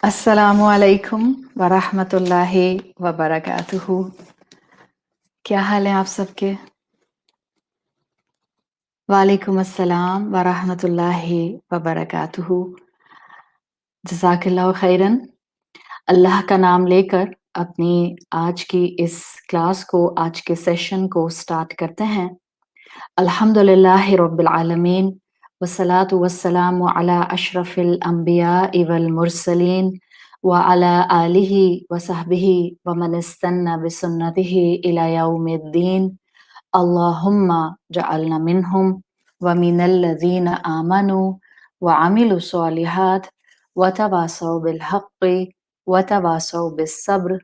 السلام علیکم ورحمۃ اللہ وبرکاتہ. کیا حال ہے آپ سب کے؟ وعلیکم السلام ورحمۃ اللہ وبرکاتہ. جزاک اللہ خیرن. اللہ کا نام لے کر اپنی آج کی اس کلاس کو، آج کے سیشن کو سٹارٹ کرتے ہیں. الحمدللہ رب العالمین والصلاة والسلام علی اشرف الانبیاء والمرسلین وعلى آلہ وصحبہ ومن استنى بسنتہ الی یوم الدین. اللہم جعلنا منہم ومن الذین آمنوا وعملوا الصالحات وتواصوا بالحق وتواصوا بالصبر.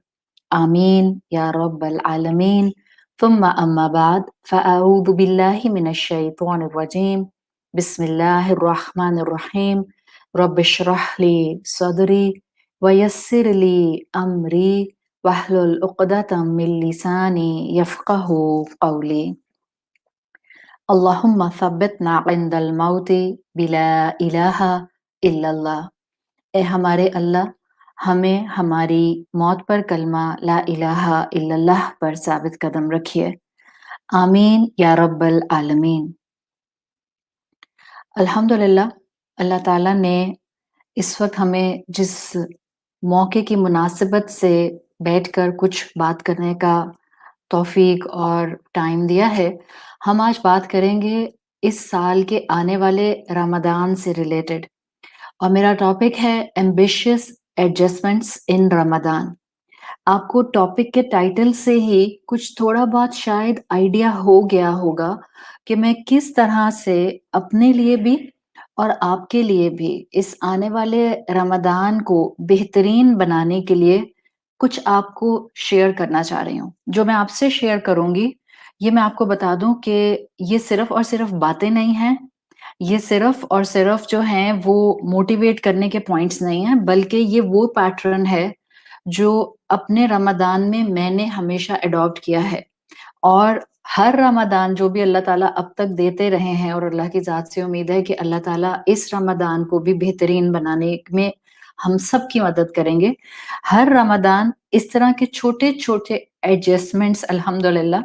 آمین یا رب العالمین. ثم اما بعد فاعوذ باللہ من الشیطان الرجیم. بسم اللہ الرحمن الرحیم. رب اشرح لی صدری ویسر لی امری واحلل عقدۃ من لسانی یفقهوا قولی. اللہم ثبتنا عند الموت بلا الہ الا اللہ. اے ہمارے اللہ، ہمیں ہماری موت پر کلمہ لا الہ الا اللہ پر ثابت قدم رکھیے. آمین یا رب العالمین. الحمدللہ، اللہ تعالیٰ نے اس وقت ہمیں جس موقع کی مناسبت سے بیٹھ کر کچھ بات کرنے کا توفیق اور ٹائم دیا ہے. ہم آج بات کریں گے اس سال کے آنے والے رمضان سے ریلیٹڈ، اور میرا ٹاپک ہے ایمبیشیس ایڈجسٹمنٹس ان رمضان. آپ کو ٹاپک کے ٹائٹل سے ہی کچھ تھوڑا بہت شاید آئیڈیا ہو گیا ہوگا کہ میں کس طرح سے اپنے لیے بھی اور آپ کے لیے بھی اس آنے والے رمضان کو بہترین بنانے کے لیے کچھ آپ کو شیئر کرنا چاہ رہی ہوں. جو میں آپ سے شیئر کروں گی، یہ میں آپ کو بتا دوں کہ یہ صرف اور صرف باتیں نہیں ہیں، یہ صرف اور صرف جو ہیں وہ موٹیویٹ کرنے کے پوائنٹس نہیں ہیں، بلکہ یہ وہ پیٹرن ہے جو اپنے رمضان میں نے ہمیشہ اڈاپٹ کیا ہے. اور ہر رمضان جو بھی اللہ تعالیٰ اب تک دیتے رہے ہیں، اور اللہ کی ذات سے امید ہے کہ اللہ تعالیٰ اس رمضان کو بھی بہترین بنانے میں ہم سب کی مدد کریں گے. ہر رمضان اس طرح کے چھوٹے چھوٹے ایڈجسٹمنٹس الحمدللہ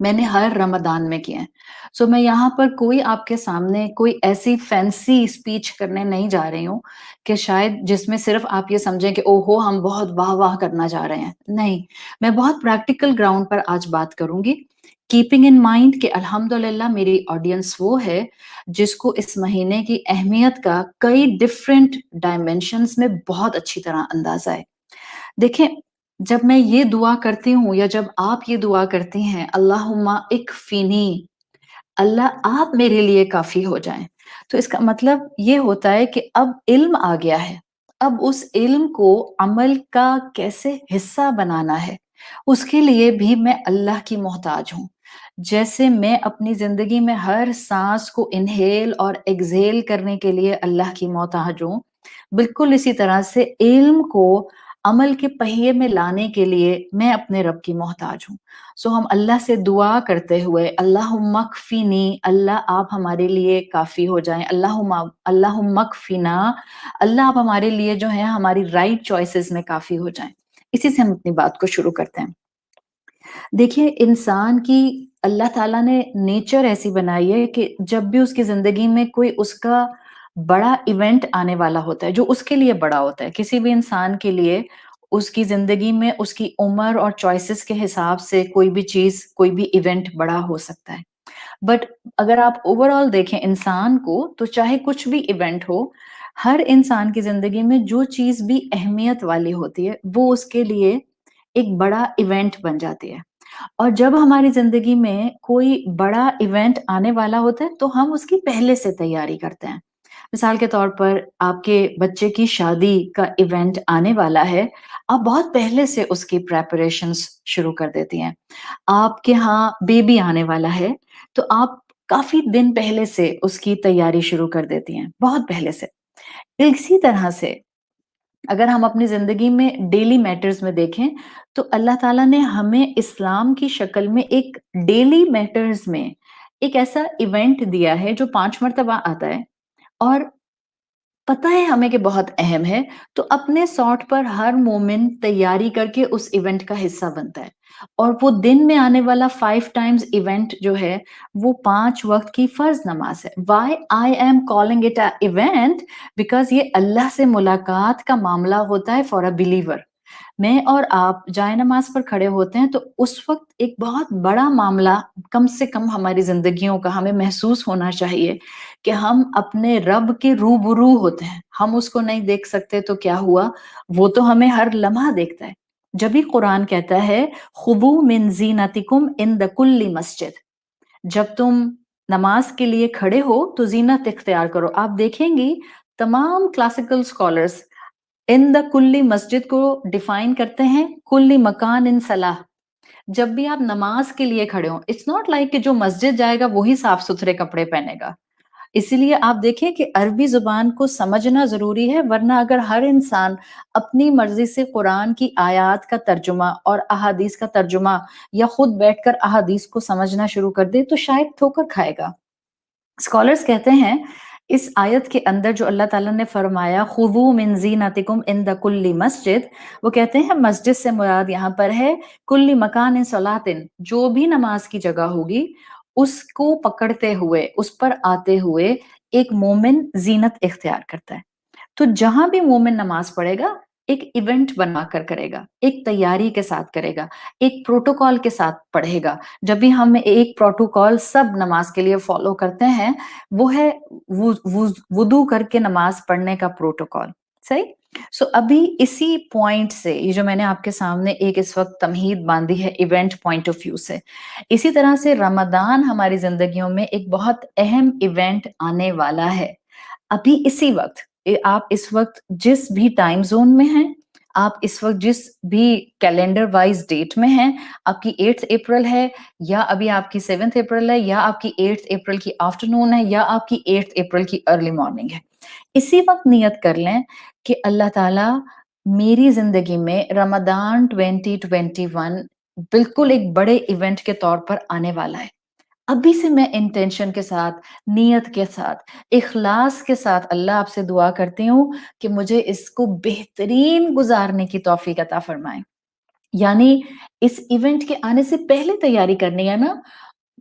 میں نے ہر رمضان میں کیے ہیں. سو میں یہاں پر کوئی آپ کے سامنے کوئی ایسی فینسی اسپیچ کرنے نہیں جا رہی ہوں کہ شاید جس میں صرف آپ یہ سمجھیں کہ او ہو ہم بہت واہ واہ کرنا چاہ رہے ہیں. نہیں، میں بہت پریکٹیکل گراؤنڈ پر آج بات کروں گی، کیپنگ ان مائنڈ کہ الحمدللہ میری آڈینس وہ ہے جس کو اس مہینے کی اہمیت کا کئی ڈفرینٹ ڈائمینشنز میں بہت اچھی طرح اندازہ ہے. دیکھیں، جب میں یہ دعا کرتی ہوں یا جب آپ یہ دعا کرتی ہیں اللہم اکفینی، اللہ آپ میرے لیے کافی ہو جائیں، تو اس کا مطلب یہ ہوتا ہے کہ اب علم آ گیا ہے. اب اس علم کو عمل کا کیسے حصہ بنانا ہے، اس کے لیے بھی میں اللہ کی محتاج ہوں. جیسے میں اپنی زندگی میں ہر سانس کو انہیل اور ایگزیل کرنے کے لیے اللہ کی محتاج ہوں، بالکل اسی طرح سے علم کو عمل کے پہیے میں لانے کے لیے میں اپنے رب کی محتاج ہوں. سو ہم اللہ سے دعا کرتے ہوئے اللہم اکفینی، اللہ آپ ہمارے لیے کافی ہو جائیں، اللہم اکفینا، اللہ آپ ہمارے لیے جو ہیں ہماری رائٹ چوائسز میں کافی ہو جائیں. اسی سے ہم اپنی بات کو شروع کرتے ہیں. دیکھیے، انسان کی اللہ تعالیٰ نے نیچر ایسی بنائی ہے کہ جب بھی اس کی زندگی میں کوئی اس کا بڑا ایونٹ آنے والا ہوتا ہے جو اس کے لیے بڑا ہوتا ہے، کسی بھی انسان کے لیے اس کی زندگی میں اس کی عمر اور چوائسز کے حساب سے کوئی بھی چیز، کوئی بھی ایونٹ بڑا ہو سکتا ہے. بٹ اگر آپ اوور آل دیکھیں انسان کو، تو چاہے کچھ بھی ایونٹ ہو، ہر انسان کی زندگی میں جو چیز بھی اہمیت والی ہوتی ہے وہ اس کے لیے ایک بڑا ایونٹ بن جاتی ہے. اور جب ہماری زندگی میں کوئی بڑا ایونٹ آنے والا ہوتا ہے تو ہم اس کی پہلے سے تیاری کرتے ہیں. مثال کے طور پر آپ کے بچے کی شادی کا ایونٹ آنے والا ہے، آپ بہت پہلے سے اس کی پریپریشنز شروع کر دیتی ہیں. آپ کے ہاں بیبی آنے والا ہے تو آپ کافی دن پہلے سے اس کی تیاری شروع کر دیتی ہیں، بہت پہلے سے. اسی طرح سے اگر ہم اپنی زندگی میں ڈیلی میٹرز میں دیکھیں تو اللہ تعالیٰ نے ہمیں اسلام کی شکل میں ایک ڈیلی میٹرز میں ایک ایسا ایونٹ دیا ہے جو 5 مرتبہ آتا ہے، اور پتہ ہے ہمیں کہ بہت اہم ہے، تو اپنے ساٹ پر ہر مومن تیاری کر کے اس ایونٹ کا حصہ بنتا ہے، اور وہ دن میں آنے والا 5 ٹائمز ایونٹ جو ہے وہ 5 وقت کی فرض نماز ہے. Why I am calling it a event? Because یہ اللہ سے ملاقات کا معاملہ ہوتا ہے فار اے بلیور. میں اور آپ جائے نماز پر کھڑے ہوتے ہیں تو اس وقت ایک بہت بڑا معاملہ کم سے کم ہماری زندگیوں کا ہمیں محسوس ہونا چاہیے کہ ہم اپنے رب کے روبرو ہوتے ہیں. ہم اس کو نہیں دیکھ سکتے تو کیا ہوا، وہ تو ہمیں ہر لمحہ دیکھتا ہے. جبھی قرآن کہتا ہے خُذُوا مِن زِینَتِکُمْ عِنْدَ کُلِّ مسجد، جب تم نماز کے لیے کھڑے ہو تو زینت اختیار کرو. آپ دیکھیں گی تمام کلاسیکل اسکالرس ان دا کلی مسجد کو ڈیفائن کرتے ہیں کلی مکان ان صلاح. جب بھی آپ نماز کے لیے کھڑے ہوں، اٹس ناٹ لائک کہ جو مسجد جائے گا وہی صاف ستھرے کپڑے پہنے گا. اسی لیے آپ دیکھیں کہ عربی زبان کو سمجھنا ضروری ہے، ورنہ اگر ہر انسان اپنی مرضی سے قرآن کی آیات کا ترجمہ اور احادیث کا ترجمہ یا خود بیٹھ کر احادیث کو سمجھنا شروع کر دے تو شاید ٹھوکر کھائے گا. اسکالرس کہتے ہیں اس آیت کے اندر جو اللہ تعالیٰ نے فرمایا خُذُوا مِن زِینَتِکُمْ عِنْدَ کُلِّ مسجد، وہ کہتے ہیں مسجد سے مراد یہاں پر ہے کلی مکان صلاۃ، جو بھی نماز کی جگہ ہوگی اس کو پکڑتے ہوئے، اس پر آتے ہوئے ایک مومن زینت اختیار کرتا ہے. تو جہاں بھی مومن نماز پڑھے گا ایک ایونٹ بنا کر کرے گا، ایک تیاری کے ساتھ کرے گا، ایک پروٹوکال کے ساتھ پڑھے گا. جب بھی ہم ایک پروٹوکال سب نماز کے لیے فالو کرتے ہیں وہ ہے وضو کر کے نماز پڑھنے کا پروٹوکال. صحیح؟ سو ابھی اسی پوائنٹ سے یہ جو میں نے آپ کے سامنے ایک اس وقت تمہید باندھی ہے ایونٹ پوائنٹ آف ویو سے، اسی طرح سے رمضان ہماری زندگیوں میں ایک بہت اہم ایونٹ آنے والا ہے. ابھی اسی وقت آپ اس وقت جس بھی ٹائم زون میں ہیں، آپ اس وقت جس بھی کیلنڈر وائز ڈیٹ میں ہیں، آپ کی 8 اپریل ہے یا ابھی آپ کی 7 اپریل ہے یا آپ کی 8 اپریل کی آفٹرنون ہے یا آپ کی 8 اپریل کی ارلی مارننگ ہے، اسی وقت نیت کر لیں کہ اللہ تعالیٰ میری زندگی میں رمضان 2021 بالکل ایک بڑے ایونٹ کے طور پر آنے والا ہے. ابھی سے میں انٹینشن کے ساتھ، نیت کے ساتھ، اخلاص کے ساتھ اللہ آپ سے دعا کرتی ہوں کہ مجھے اس کو بہترین گزارنے کی توفیق عطا فرمائیں. یعنی اس ایونٹ کے آنے سے پہلے تیاری کرنی ہے نا،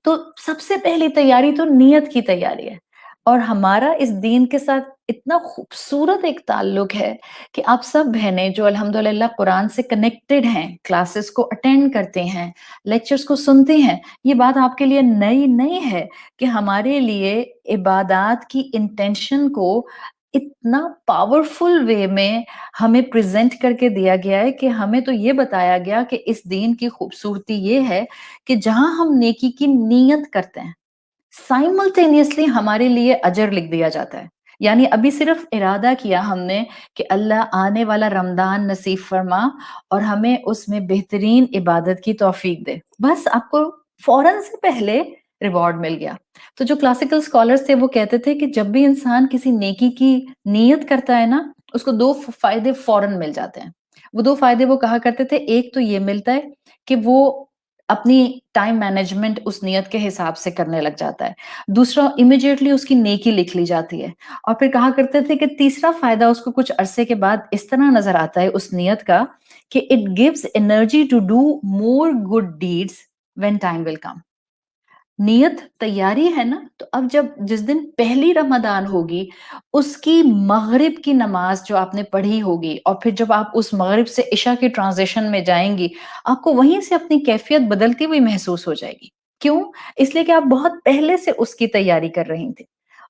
تو سب سے پہلی تیاری تو نیت کی تیاری ہے. اور ہمارا اس دین کے ساتھ اتنا خوبصورت ایک تعلق ہے کہ آپ سب بہنیں جو الحمدللہ قرآن سے کنیکٹڈ ہیں، کلاسز کو اٹینڈ کرتے ہیں، لیکچرز کو سنتے ہیں، یہ بات آپ کے لیے نئی نہیں ہے کہ ہمارے لیے عبادات کی انٹینشن کو اتنا پاورفل وے میں ہمیں پریزنٹ کر کے دیا گیا ہے کہ ہمیں تو یہ بتایا گیا کہ اس دین کی خوبصورتی یہ ہے کہ جہاں ہم نیکی کی نیت کرتے ہیں سائملٹینیسلی ہمارے لیے اجر لکھ دیا جاتا ہے. یعنی ابھی صرف ارادہ کیا ہم نے کہ اللہ آنے والا رمضان نصیب فرما اور ہمیں اس میں بہترین عبادت کی توفیق دے، بس آپ کو فوراً سے پہلے ریوارڈ مل گیا. تو جو کلاسیکل اسکالرز تھے وہ کہتے تھے کہ جب بھی انسان کسی نیکی کی نیت کرتا ہے نا، اس کو 2 فائدے فوراً مل جاتے ہیں. وہ 2 فائدے وہ کہا کرتے تھے، ایک تو یہ ملتا ہے کہ وہ اپنی ٹائم مینجمنٹ اس نیت کے حساب سے کرنے لگ جاتا ہے، دوسرا امیڈیٹلی اس کی نیکی لکھ لی جاتی ہے، اور پھر کہا کرتے تھے کہ تیسرا فائدہ اس کو کچھ عرصے کے بعد اس طرح نظر آتا ہے اس نیت کا کہ it gives energy to do more good deeds when time will come. نیت تیاری ہے نا، تو اب جب جس دن پہلی رمضان ہوگی اس کی مغرب کی نماز جو آپ نے پڑھی ہوگی اور پھر جب آپ اس مغرب سے عشاء کی ٹرانزیشن میں جائیں گی آپ کو وہیں سے اپنی کیفیت بدلتی ہوئی محسوس ہو جائے گی. کیوں؟ اس لیے کہ آپ بہت پہلے سے اس کی تیاری کر رہی تھی.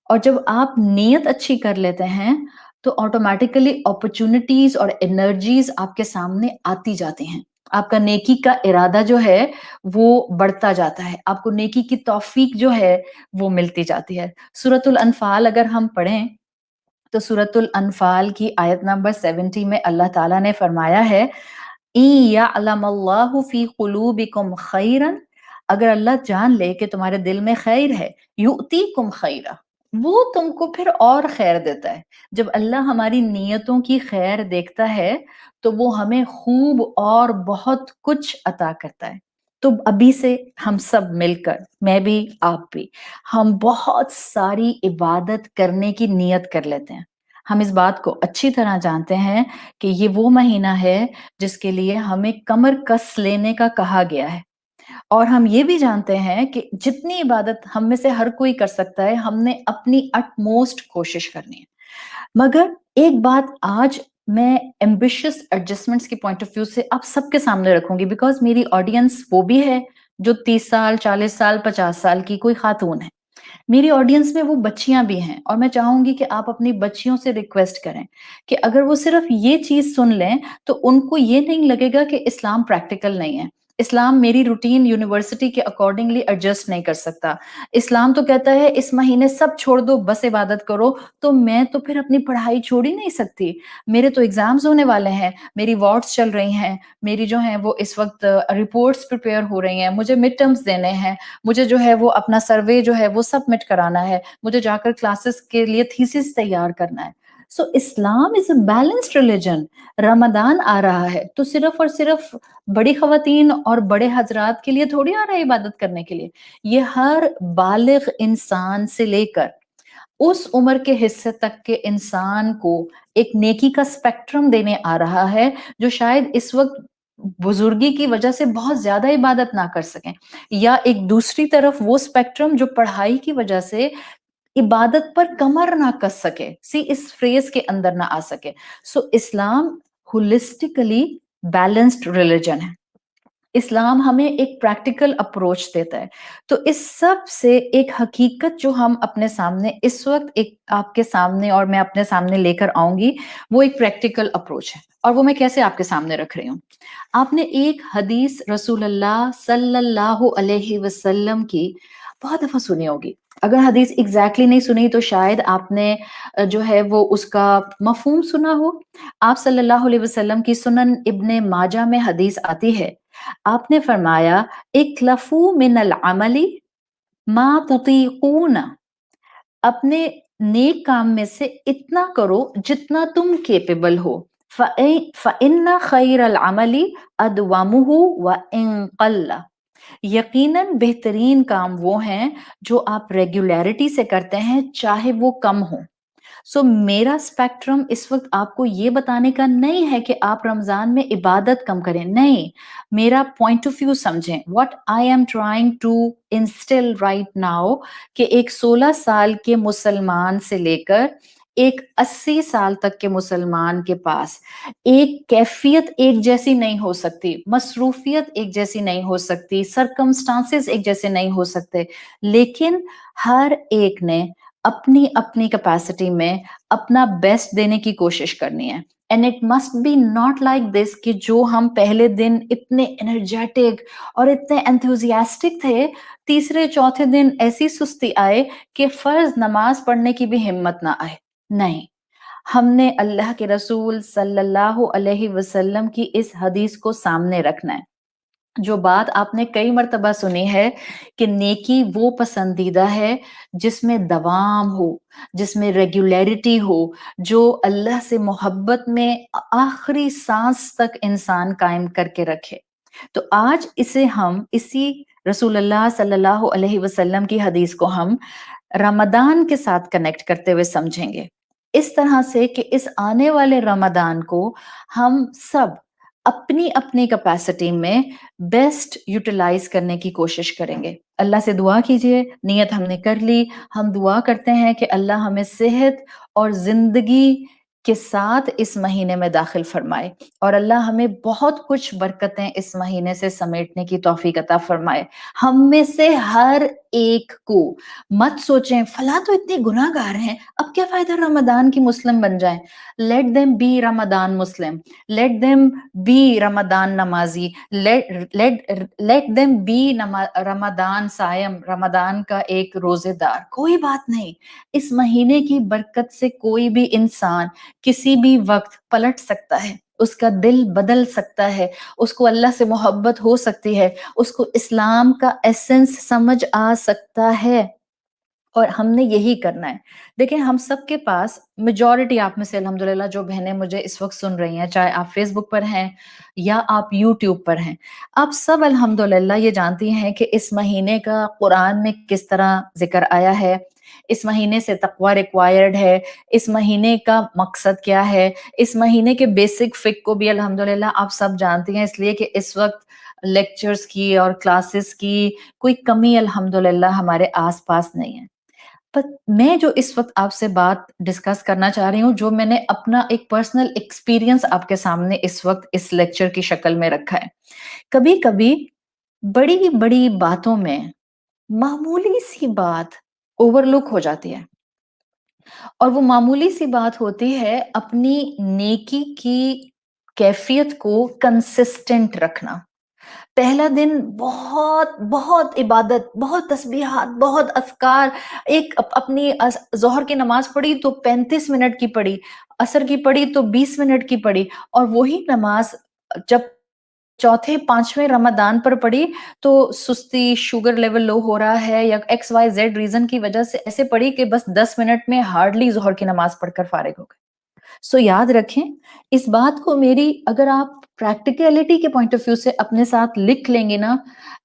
اور جب آپ نیت اچھی کر لیتے ہیں تو آٹومیٹیکلی اپرچونٹیز اور انرجیز آپ کے سامنے آتی جاتی ہیں. آپ کا نیکی کا ارادہ جو ہے وہ بڑھتا جاتا ہے، آپ کو نیکی کی توفیق جو ہے وہ ملتی جاتی ہے. سورۃ الانفال اگر ہم پڑھیں تو سورۃ الانفال کی آیت نمبر 70 میں اللہ تعالیٰ نے فرمایا ہے اِن یعلم اللہ فی قلوبکم خیرا، اگر اللہ جان لے کہ تمہارے دل میں خیر ہے، یؤتیکم خیرا، وہ تم کو پھر اور خیر دیتا ہے. جب اللہ ہماری نیتوں کی خیر دیکھتا ہے تو وہ ہمیں خوب اور بہت کچھ عطا کرتا ہے. تو ابھی سے ہم سب مل کر، میں بھی آپ بھی، ہم بہت ساری عبادت کرنے کی نیت کر لیتے ہیں. ہم اس بات کو اچھی طرح جانتے ہیں کہ یہ وہ مہینہ ہے جس کے لیے ہمیں کمر کس لینے کا کہا گیا ہے، اور ہم یہ بھی جانتے ہیں کہ جتنی عبادت ہم میں سے ہر کوئی کر سکتا ہے، ہم نے اپنی اٹموسٹ کوشش کرنی ہے۔ مگر ایک بات آج میں ایمبیشس ایڈجسٹمنٹس کی پوائنٹ آف ویو سے آپ سب کے سامنے رکھوں گی، بیکاز میری آڈینس وہ بھی ہے جو 30 سال، 40 سال، 50 سال کی کوئی خاتون ہے۔ میری آڈینس میں وہ بچیاں بھی ہیں، اور میں چاہوں گی کہ آپ اپنی بچیوں سے ریکویسٹ کریں کہ اگر وہ صرف یہ چیز سن لیں تو ان کو یہ نہیں لگے گا کہ اسلام پریکٹیکل نہیں ہے۔ اسلام میری روٹین یونیورسٹی کے اکارڈنگلی ایڈجسٹ نہیں کر سکتا۔ اسلام تو کہتا ہے اس مہینے سب چھوڑ دو، بس عبادت کرو، تو میں تو پھر اپنی پڑھائی چھوڑ ہی نہیں سکتی۔ میرے تو ایگزامز ہونے والے ہیں، میری وارڈز چل رہی ہیں، میری جو ہیں وہ اس وقت رپورٹس پریپیئر ہو رہی ہیں، مجھے مڈ ٹرمز دینے ہیں، مجھے جو ہے وہ اپنا سروے جو ہے وہ سبمٹ کرانا ہے، مجھے جا کر کلاسز کے لیے تھیسس تیار کرنا ہے۔ سو اسلام از اے بیلنسڈ ریلیجن۔ رمضان آ رہا ہے تو صرف اور صرف بڑی خواتین اور بڑے حضرات کے لیے تھوڑی آ رہا ہے عبادت کرنے کے لیے، یہ ہر بالغ انسان سے لے کر اس عمر کے حصے تک کے انسان کو ایک نیکی کا سپیکٹرم دینے آ رہا ہے، جو شاید اس وقت بزرگی کی وجہ سے بہت زیادہ عبادت نہ کر سکیں، یا ایک دوسری طرف وہ سپیکٹرم جو پڑھائی کی وجہ سے عبادت پر کمر نہ کس سکے، اس فریز کے اندر نہ آ سکے۔ سو اسلام ہولسٹیکلی بیلنسڈ ریلیجن ہے۔ اسلام ہمیں ایک پریکٹیکل اپروچ دیتا ہے۔ تو اس سب سے ایک حقیقت جو ہم اپنے سامنے اس وقت ایک آپ کے سامنے اور میں اپنے سامنے لے کر آؤں گی، وہ ایک پریکٹیکل اپروچ ہے، اور وہ میں کیسے آپ کے سامنے رکھ رہی ہوں۔ آپ نے ایک حدیث رسول اللہ صلی اللہ علیہ وسلم کی بہت دفعہ سنی ہوگی۔ اگر حدیث ایگزیکٹلی نہیں سنی تو شاید آپ نے جو ہے وہ اس کا مفہوم سنا ہو۔ آپ صلی اللہ علیہ وسلم کی سنن ابن ماجہ میں حدیث آتی ہے، آپ نے فرمایا اکلفو من العمل ما تطیقون، اپنے نیک کام میں سے اتنا کرو جتنا تم کیپیبل ہو۔ فَإِنَّ خَيْرَ الْعَمَلِ أَدْوَمُهُ وَإِن قَلَّ، یقیناً بہترین کام وہ ہیں جو آپ ریگولیرٹی سے کرتے ہیں چاہے وہ کم ہو۔ سو میرا اسپیکٹرم اس وقت آپ کو یہ بتانے کا نہیں ہے کہ آپ رمضان میں عبادت کم کریں، نہیں، میرا پوائنٹ آف ویو سمجھیں۔ What I am trying to install right now کہ ایک 16 سال کے مسلمان سے لے کر ایک 80 سال تک کے مسلمان کے پاس ایک کیفیت ایک جیسی نہیں ہو سکتی، مصروفیت ایک جیسی نہیں ہو سکتی، سرکمسٹانسز ایک جیسے نہیں ہو سکتے، لیکن ہر ایک نے اپنی اپنی کیپیسٹی میں اپنا بیسٹ دینے کی کوشش کرنی ہے۔ And it must be not like this کہ جو ہم پہلے دن اتنے انرجیٹک اور اتنے انتھوزیاسٹک تھے، تیسرے چوتھے دن ایسی سستی آئے کہ فرض نماز پڑھنے کی بھی ہمت نہ آئے۔ نہیں، ہم نے اللہ کے رسول صلی اللہ علیہ وسلم کی اس حدیث کو سامنے رکھنا ہے، جو بات آپ نے کئی مرتبہ سنی ہے کہ نیکی وہ پسندیدہ ہے جس میں دوام ہو، جس میں ریگولیرٹی ہو، جو اللہ سے محبت میں آخری سانس تک انسان قائم کر کے رکھے۔ تو آج اسے ہم اسی رسول اللہ صلی اللہ علیہ وسلم کی حدیث کو ہم رمضان کے ساتھ کنیکٹ کرتے ہوئے سمجھیں گے، اس طرح سے کہ اس آنے والے رمضان کو ہم سب اپنی اپنی کیپیسٹی میں بیسٹ یوٹیلائز کرنے کی کوشش کریں گے۔ اللہ سے دعا کیجئے، نیت ہم نے کر لی، ہم دعا کرتے ہیں کہ اللہ ہمیں صحت اور زندگی کے ساتھ اس مہینے میں داخل فرمائے، اور اللہ ہمیں بہت کچھ برکتیں اس مہینے سے سمیٹنے کی توفیق عطا فرمائے۔ ہم میں سے ہر ایک کو مت سوچیں فلاں تو اتنے گناہ گار ہیں، اب کیا فائدہ رمضان کی مسلم بن جائیں۔ Let them be Ramadan Muslim, let them be Ramadan namazi, let them be رمضان صائم، رمضان کا ایک روزے دار۔ کوئی بات نہیں، اس مہینے کی برکت سے کوئی بھی انسان کسی بھی وقت پلٹ سکتا ہے، اس کا دل بدل سکتا ہے، اس کو اللہ سے محبت ہو سکتی ہے، اس کو اسلام کا ایسنس سمجھ آ سکتا ہے، اور ہم نے یہی کرنا ہے۔ دیکھیں، ہم سب کے پاس میجورٹی آپ میں سے الحمدللہ جو بہنیں مجھے اس وقت سن رہی ہیں، چاہے آپ فیس بک پر ہیں یا آپ یوٹیوب پر ہیں، آپ سب الحمدللہ یہ جانتی ہیں کہ اس مہینے کا قرآن میں کس طرح ذکر آیا ہے، اس مہینے سے تقوی ریکوائرڈ ہے، اس مہینے کا مقصد کیا ہے، اس مہینے کے بیسک فک کو بھی الحمدللہ آپ سب جانتی ہیں، اس لیے کہ اس وقت لیکچرز کی اور کلاسز کی کوئی کمی الحمدللہ ہمارے آس پاس نہیں ہے۔ پر میں جو اس وقت آپ سے بات ڈسکس کرنا چاہ رہی ہوں، جو میں نے اپنا ایک پرسنل ایکسپیرینس آپ کے سامنے اس وقت اس لیکچر کی شکل میں رکھا ہے۔ کبھی کبھی بڑی بڑی باتوں میں معمولی سی بات اوور لک ہو جاتی ہے، اور وہ معمولی سی بات ہوتی ہے اپنی نیکی کی کیفیت کو کنسسٹنٹ رکھنا۔ پہلا دن بہت بہت عبادت، بہت تسبیحات، بہت اذکار، ایک اپنی ظہر کی نماز پڑھی تو 35 منٹ کی پڑھی، عصر کی پڑھی تو 20 منٹ کی پڑھی، اور وہی نماز جب چوتھے پانچویں رمضان پر پڑھی تو سستی، شوگر لیول لو ہو رہا ہے یا ایکس وائی زیڈ ریزن کی وجہ سے ایسے پڑھی کہ بس 10 منٹ میں ہارڈلی ظہر کی نماز پڑھ کر فارغ ہو گئے۔ سو یاد رکھیں اس بات کو، میری اگر آپ پریکٹیکلٹی کے پوائنٹ آف ویو سے اپنے ساتھ لکھ لیں گے نا،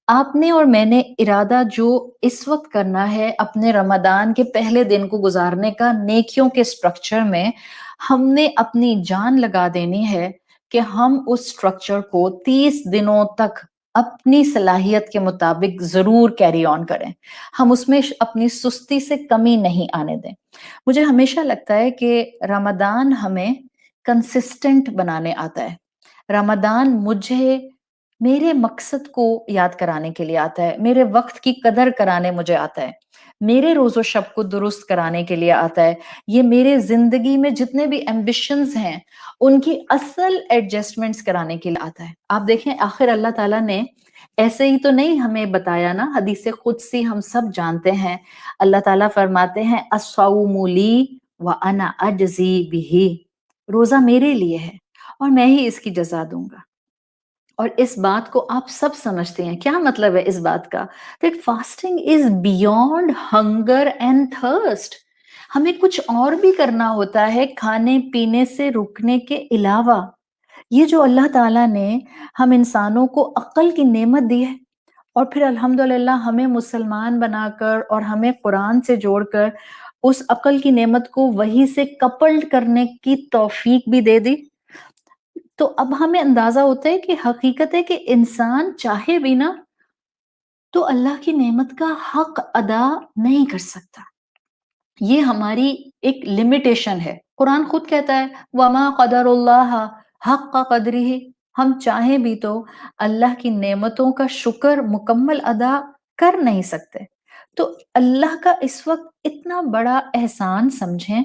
آپ نے اور میں نے ارادہ جو اس وقت کرنا ہے اپنے رمضان کے پہلے دن کو گزارنے کا نیکیوں کے سٹرکچر میں، ہم نے اپنی جان لگا دینی ہے کہ ہم اس سٹرکچر کو 30 دنوں تک اپنی صلاحیت کے مطابق ضرور کیری آن کریں، ہم اس میں اپنی سستی سے کمی نہیں آنے دیں۔ مجھے ہمیشہ لگتا ہے کہ رمضان ہمیں کنسسٹنٹ بنانے آتا ہے، رمضان مجھے میرے مقصد کو یاد کرانے کے لیے آتا ہے، میرے وقت کی قدر کرانے مجھے آتا ہے، میرے روز و شب کو درست کرانے کے لیے آتا ہے، یہ میرے زندگی میں جتنے بھی ایمبیشنز ہیں ان کی اصل ایڈجسٹمنٹس کرانے کے لیے آتا ہے۔ آپ دیکھیں آخر اللہ تعالیٰ نے ایسے ہی تو نہیں ہمیں بتایا نا، حدیث قدسی ہم سب جانتے ہیں، اللہ تعالیٰ فرماتے ہیں الصوم لی وانا اجزی بہ، روزہ میرے لیے ہے اور میں ہی اس کی جزا دوں گا۔ اور اس بات کو آپ سب سمجھتے ہیں، کیا مطلب ہے اس بات کا؟ that fasting is beyond hunger and thirst۔ ہمیں کچھ اور بھی کرنا ہوتا ہے کھانے پینے سے رکنے کے علاوہ۔ یہ جو اللہ تعالیٰ نے ہم انسانوں کو عقل کی نعمت دی ہے، اور پھر الحمدللہ ہمیں مسلمان بنا کر اور ہمیں قرآن سے جوڑ کر اس عقل کی نعمت کو وحی سے کپلڈ کرنے کی توفیق بھی دے دی، تو اب ہمیں اندازہ ہوتا ہے کہ حقیقت ہے کہ انسان چاہے بھی نا تو اللہ کی نعمت کا حق ادا نہیں کر سکتا۔ یہ ہماری ایک لمیٹیشن ہے۔ قرآن خود کہتا ہے وَمَا قَدَرُ اللَّهَ حَقَّ قَدْرِهِ، ہم چاہیں بھی تو اللہ کی نعمتوں کا شکر مکمل ادا کر نہیں سکتے۔ تو اللہ کا اس وقت اتنا بڑا احسان سمجھیں،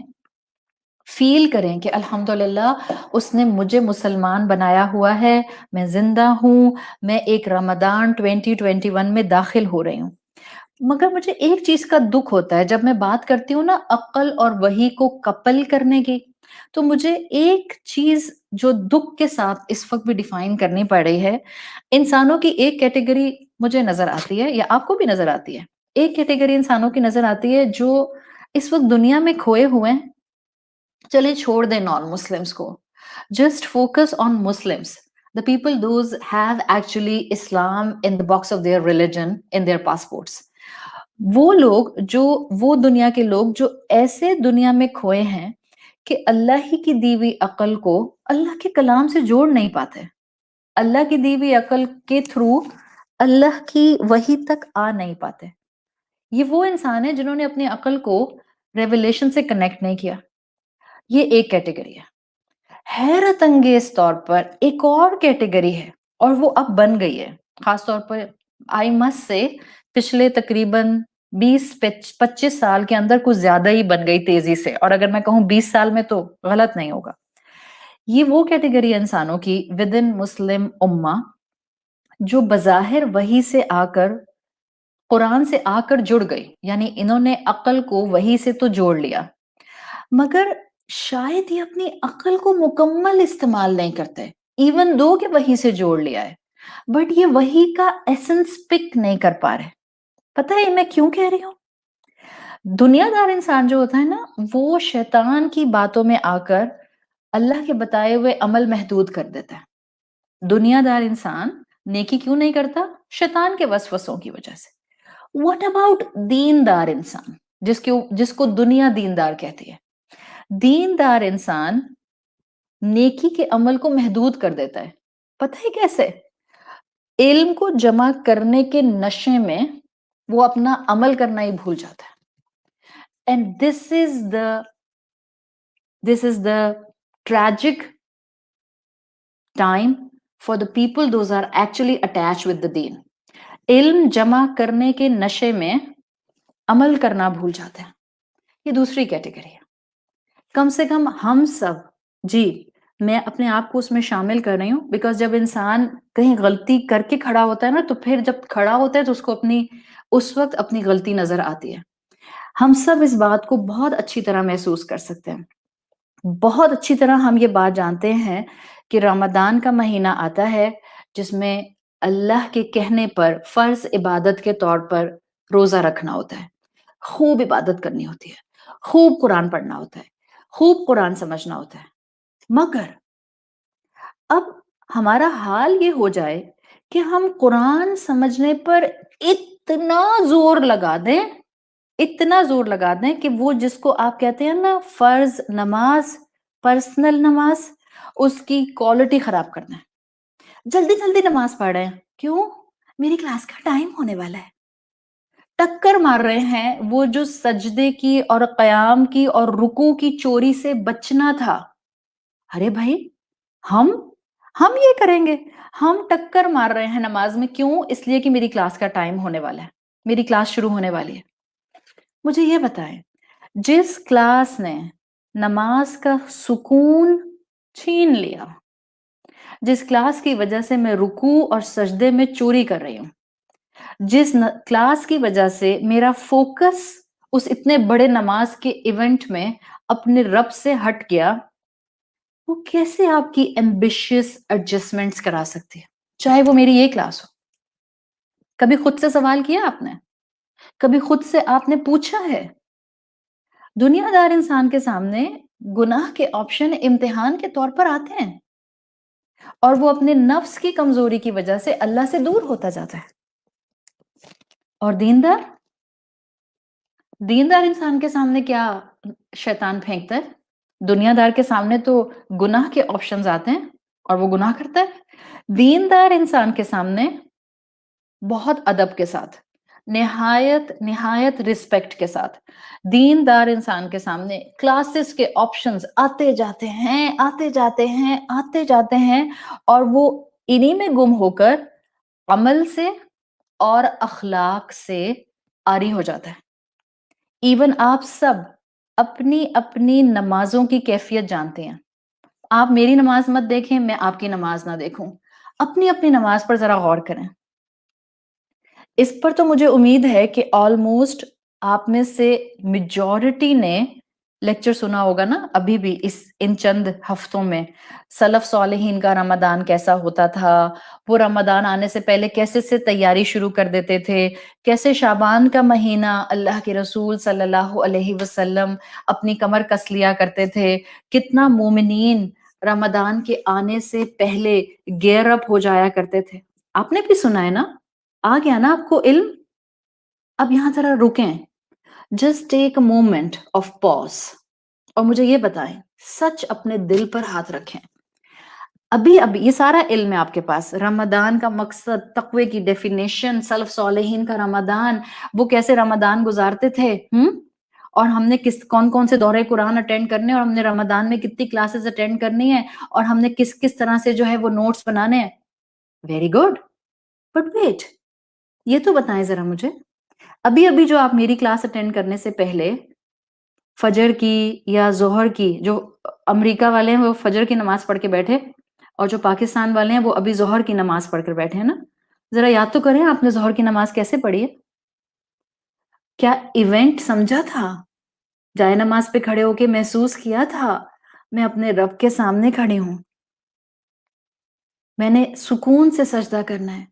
فیل کریں کہ الحمدللہ اس نے مجھے مسلمان بنایا ہوا ہے، میں زندہ ہوں، میں ایک رمضان 2021 میں داخل ہو رہی ہوں۔ مگر مجھے ایک چیز کا دکھ ہوتا ہے جب میں بات کرتی ہوں نا عقل اور وحی کو کپل کرنے کی، تو مجھے ایک چیز جو دکھ کے ساتھ اس وقت بھی ڈیفائن کرنی پڑ رہی ہے۔ انسانوں کی ایک کیٹیگری مجھے نظر آتی ہے، یا آپ کو بھی نظر آتی ہے، ایک کیٹیگری انسانوں کی نظر آتی ہے جو اس وقت دنیا میں کھوئے ہوئے ہیں۔ چلے چھوڑ دیں نان مسلمس کو، just focus on Muslims, the people those have actually Islam in the box of their religion in their passports۔ وہ لوگ جو، وہ دنیا کے لوگ جو ایسے دنیا میں کھوئے ہیں کہ اللہ ہی کی دی ہوئی عقل کو اللہ کے کلام سے جوڑ نہیں پاتے، اللہ کی دی ہوئی عقل کے تھرو اللہ کی وحی تک آ نہیں پاتے۔ یہ وہ انسان ہیں جنہوں نے اپنی عقل کو ریویلیشن سے کنیکٹ نہیں کیا۔ یہ ایک کیٹیگری ہے۔ حیرت انگیز طور پر ایک اور کیٹیگری ہے، اور وہ اب بن گئی ہے، خاص طور پر آئی مس سے پچھلے تقریباً 20-25 سال کے اندر کچھ زیادہ ہی بن گئی تیزی سے، اور اگر میں کہوں 20 سال میں تو غلط نہیں ہوگا۔ یہ وہ کیٹیگری انسانوں کی ود ان مسلم امہ جو بظاہر وحی سے آ کر، قرآن سے آ کر جڑ گئی، یعنی انہوں نے عقل کو وحی سے تو جوڑ لیا، مگر شاید یہ اپنی عقل کو مکمل استعمال نہیں کرتے، ایون دو کہ وحی سے جوڑ لیا ہے، بٹ یہ وحی کا ایسنس پک نہیں کر پا رہے۔ پتہ ہے میں کیوں کہہ رہی ہوں؟ دنیا دار انسان جو ہوتا ہے نا، وہ شیطان کی باتوں میں آ کر اللہ کے بتائے ہوئے عمل محدود کر دیتا ہے۔ دنیا دار انسان نیکی کیوں نہیں کرتا؟ شیطان کے وسوسوں کی وجہ سے۔ What about دین دار انسان؟ جس کو دنیا دیندار کہتی ہے. دیندار انسان نیکی کے عمل کو محدود کر دیتا ہے. پتہ ہے کیسے؟ علم کو جمع کرنے کے نشے میں وہ اپنا عمل کرنا ہی بھول جاتا ہے. And this is the tragic time for the people those are actually attached with the deen. علم جمع کرنے کے نشے میں عمل کرنا بھول جاتے ہیں. یہ دوسری کیٹیگری ہے. کم سے کم ہم سب، جی میں اپنے آپ کو اس میں شامل کر رہی ہوں، بیکاز جب انسان کہیں غلطی کر کے کھڑا ہوتا ہے نا، تو پھر جب کھڑا ہوتا ہے تو اس کو اس وقت اپنی غلطی نظر آتی ہے. ہم سب اس بات کو بہت اچھی طرح محسوس کر سکتے ہیں. بہت اچھی طرح ہم یہ بات جانتے ہیں کہ رمضان کا مہینہ آتا ہے جس میں اللہ کے کہنے پر فرض عبادت کے طور پر روزہ رکھنا ہوتا ہے، خوب عبادت کرنی ہوتی ہے، خوب قرآن پڑھنا ہوتا ہے، خوب قرآن سمجھنا ہوتا ہے. مگر اب ہمارا حال یہ ہو جائے کہ ہم قرآن سمجھنے پر اتنا زور لگا دیں کہ وہ جس کو آپ کہتے ہیں نا فرض نماز، پرسنل نماز، اس کی کوالٹی خراب کرنا ہے. جلدی جلدی نماز پڑھ رہے ہیں، کیوں؟ میری کلاس کا ٹائم ہونے والا ہے. ٹکر مار رہے ہیں وہ جو سجدے کی اور قیام کی اور رکوع کی چوری سے بچنا تھا. ارے بھائی ہم یہ کریں گے، ہم ٹکر مار رہے ہیں نماز میں، کیوں؟ اس لیے کہ میری کلاس کا ٹائم ہونے والا ہے، میری کلاس شروع ہونے والی ہے. مجھے یہ بتائیں، جس کلاس نے نماز کا سکون چھین لیا، جس کلاس کی وجہ سے میں رکوع اور سجدے میں چوری کر رہی ہوں، جس کلاس کی وجہ سے میرا فوکس اس اتنے بڑے نماز کے ایونٹ میں اپنے رب سے ہٹ گیا، وہ کیسے آپ کی ایمبیشیس ایڈجسٹمنٹس کرا سکتی ہے، چاہے وہ میری یہ کلاس ہو؟ کبھی خود سے سوال کیا آپ نے؟ کبھی خود سے آپ نے پوچھا ہے؟ دنیا دار انسان کے سامنے گناہ کے آپشن امتحان کے طور پر آتے ہیں، اور وہ اپنے نفس کی کمزوری کی وجہ سے اللہ سے دور ہوتا جاتا ہے. اور دیندار انسان کے سامنے کیا شیطان پھینکتا ہے؟ دنیا دار کے سامنے تو گناہ کے آپشنز آتے ہیں اور وہ گناہ کرتا ہے. دیندار انسان کے سامنے بہت ادب کے ساتھ، نہایت رسپیکٹ کے ساتھ، دیندار انسان کے سامنے کلاسز کے آپشنز آتے جاتے ہیں اور وہ انہی میں گم ہو کر عمل سے اور اخلاق سے عاری ہو جاتا ہے. ایون آپ سب اپنی اپنی نمازوں کی کیفیت جانتے ہیں. آپ میری نماز مت دیکھیں، میں آپ کی نماز نہ دیکھوں، اپنی اپنی نماز پر ذرا غور کریں. اس پر تو مجھے امید ہے کہ آلموسٹ آپ میں سے میجورٹی نے لیکچر سنا ہوگا نا ابھی بھی ان چند ہفتوں میں، سلف صالحین کا رمضان کیسا ہوتا تھا، وہ رمضان آنے سے پہلے کیسے سے تیاری شروع کر دیتے تھے، کیسے شعبان کا مہینہ اللہ کے رسول صلی اللہ علیہ وسلم اپنی کمر کس لیا کرتے تھے، کتنا مومنین رمضان کے آنے سے پہلے گیئر اپ ہو جایا کرتے تھے. آپ نے بھی سنا ہے نا، آ گیا نا آپ کو علم. اب یہاں ذرا رکیں، just take a moment of pause, اور مجھے یہ بتائیں، سچ اپنے دل پر ہاتھ رکھیں. ابھی یہ سارا علم ہے آپ کے پاس، رمضان کا مقصد، تقوی کی ڈیفینیشن، سلف صالحین کا رمضان، وہ کیسے رمضان گزارتے تھے، اور ہم نے کون سے دورے قرآن اٹینڈ کرنے، اور ہم نے رمضان میں کتنی کلاسز اٹینڈ کرنی ہے، اور ہم نے کس طرح سے جو ہے وہ نوٹس بنانے ہیں. ویری گڈ، بٹ ویٹ، یہ تو بتائیں ذرا مجھے، ابھی جو آپ میری کلاس اٹینڈ کرنے سے پہلے فجر کی یا ظہر کی، جو امریکہ والے ہیں وہ فجر کی نماز پڑھ کے بیٹھے، اور جو پاکستان والے ہیں وہ ابھی ظہر کی نماز پڑھ کر بیٹھے ہیں نا. ذرا یاد تو کریں آپ نے ظہر کی نماز کیسے پڑھی ہے؟ کیا ایونٹ سمجھا تھا؟ جائے نماز پہ کھڑے ہو کے محسوس کیا تھا میں اپنے رب کے سامنے کھڑی ہوں، میں نے سکون سے سجدہ کرنا ہے،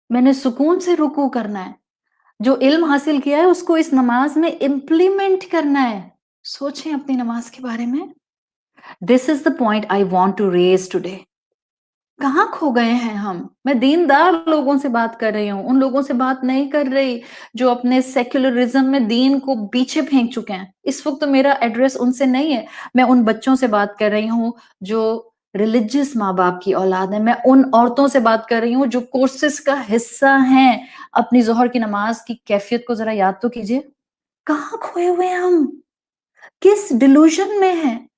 میں نے سکون سے رکوع کرنا ہے، جو علم حاصل کیا ہے اس کو اس نماز میں امپلیمنٹ کرنا ہے. سوچیں اپنی نماز کے بارے میں. This is the point I want to raise today. कहाँ खो गए हैं हम? मैं दीनदार लोगों से बात कर रही हूँ, उन लोगों से बात नहीं कर रही जो अपने सेक्युलरिज्म में दीन को पीछे फेंक चुके हैं। इस वक़्त तो मेरा एड्रेस उनसे नहीं है, मैं उन बच्चों से बात कर रही हूँ जो रिलिजियस माँ-बाप की औलाद हैं, मैं उन औरतों से बात कर रही हूँ जो कोर्सेज़ का हिस्सा हैं। अपनी ज़ोहर की नमाज़ की कैफ़ियत को ज़रा याद तो कीजिए। कहाँ खोए हुए हैं हम? किस डिल्यूज़न में हैं?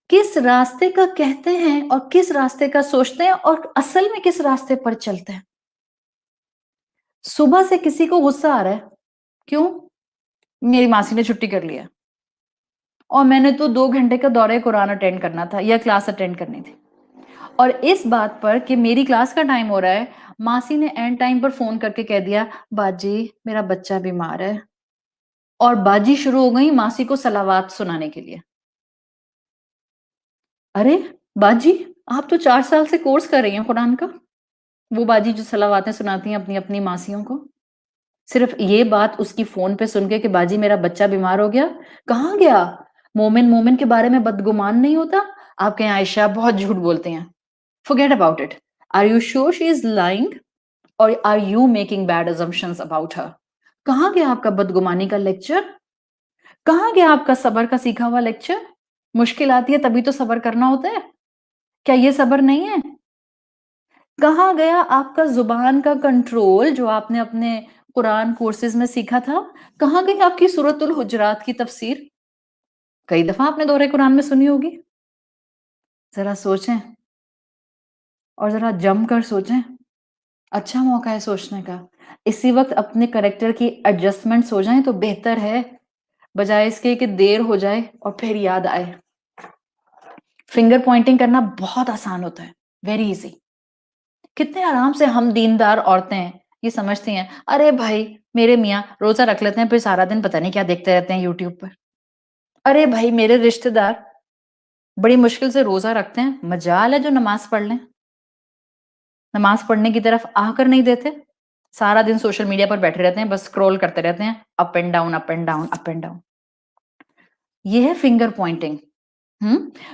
किस रास्ते का कहते हैं और किस रास्ते का सोचते हैं और असल में किस रास्ते पर चलते हैं? सुबह से किसी को गुस्सा आ रहा है, क्यों? मेरी मासी ने छुट्टी कर ली है और मैंने तो 2 घंटे का दौरे कुरान अटेंड करना था या क्लास अटेंड करनी थी। और इस बात पर कि मेरी क्लास का टाइम हो रहा है, मासी ने एंड टाइम पर फ़ोन करके कह दिया, "बाजी, मेरा बच्चा बीमार है।" और बाजी शुरू हो गई मासी को सलावात सुनाने के लिए। अरे! बाजी, आप तो 4 साल से कोर्स कर रही हैं कुरान का। वो बाजी जो सलावातें सुनाती हैं अपनी-अपनी मासियों को। सिर्फ़ ये बात उसकी फ़ोन पे सुन के कि बाजी मेरा बच्चा बीमार हो गया, कहाँ गया? मोमिन के बारे में बदगुमान नहीं होता? आप कहें आयशा बहुत झूठ बोलती हैं। Forget about it. Are you sure she is lying or are you making bad assumptions about her? कहाँ गया आपका बदगुमानी का लेक्चर? कहाँ गया आपका सब्र का सीखा हुआ लेक्चर? मुश्किल आती है तभी तो सब्र करना होता है। क्या ये सब्र नहीं है? कहाँ गया आपका ज़ुबान का कंट्रोल जो आपने अपने कुरान कोर्सेज़ में सीखा था? कहाँ गई आपकी सूरतुल हुजरात की तफ़सीर? कई दफ़ा आपने दोहरे कुरान में सुनी होगी। ज़रा सोचें और ज़रा जम कर सोचें। अच्छा मौका है सोचने का। इसी वक़्त अपने करैक्टर की एडजस्टमेंट्स हो जाएँ तो बेहतर है, बजाए इसके कि देर हो जाए और फिर याद आए। फिंगर पॉइंटिंग करना बहुत आसान होता है, वेरी ईज़ी। कितने आराम से हम दीनदार औरतें ये समझती हैं, अरे भाई मेरे मियाँ रोज़ा रख लेते हैं, फिर सारा दिन पता नहीं क्या देखते रहते हैं यूट्यूब पर। अरे भाई मेरे रिश्तेदार बड़ी मुश्किल से रोज़ा रखते हैं, मजाल है जो नमाज़ पढ़ लें। नमाज़ पढ़ने की तरफ आकर नहीं देते। सारा दिन सोशल मीडिया पर बैठे रहते हैं, बस स्क्रॉल करते रहते हैं, up and down, up and down, up and down. ये है फिंगर पॉइंटिंग।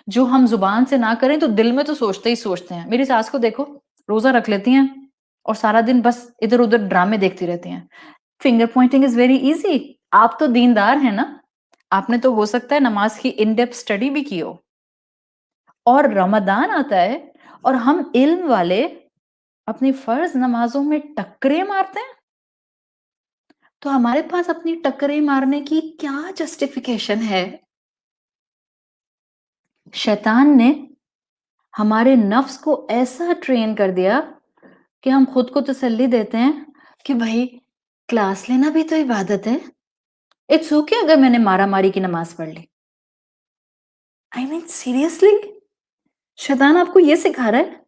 जो हम ज़ुबान से ना करें तो दिल में तो सोचते ही सोचते हैं। मेरी सास को देखो, रोज़ा रख लेती हैं और सारा दिन बस इधर-उधर ड्रामे देखती रहती हैं। Finger Poynting is very easy. आप तो दीनदार हैं ना? आपने तो हो सकता है नमाज़ की इन डेप्थ स्टडी भी की हो और रमज़ान आता है और हम इल्म वाले अपनी फ़र्ज़ नमाज़ों में टक्करें मारते हैं। तो हमारे पास अपनी टक्करें मारने की क्या जस्टिफिकेशन है? शैतान ने हमारे नफ्स को ऐसा ट्रेन कर दिया कि हम खुद को तसल्ली देते हैं कि भाई क्लास लेना भी तो इबादत है। इट्स ओके अगर मैंने मारा-मारी की नमाज़ पढ़ ली। I mean seriously? शैतान आपको ये सिखा रहा है?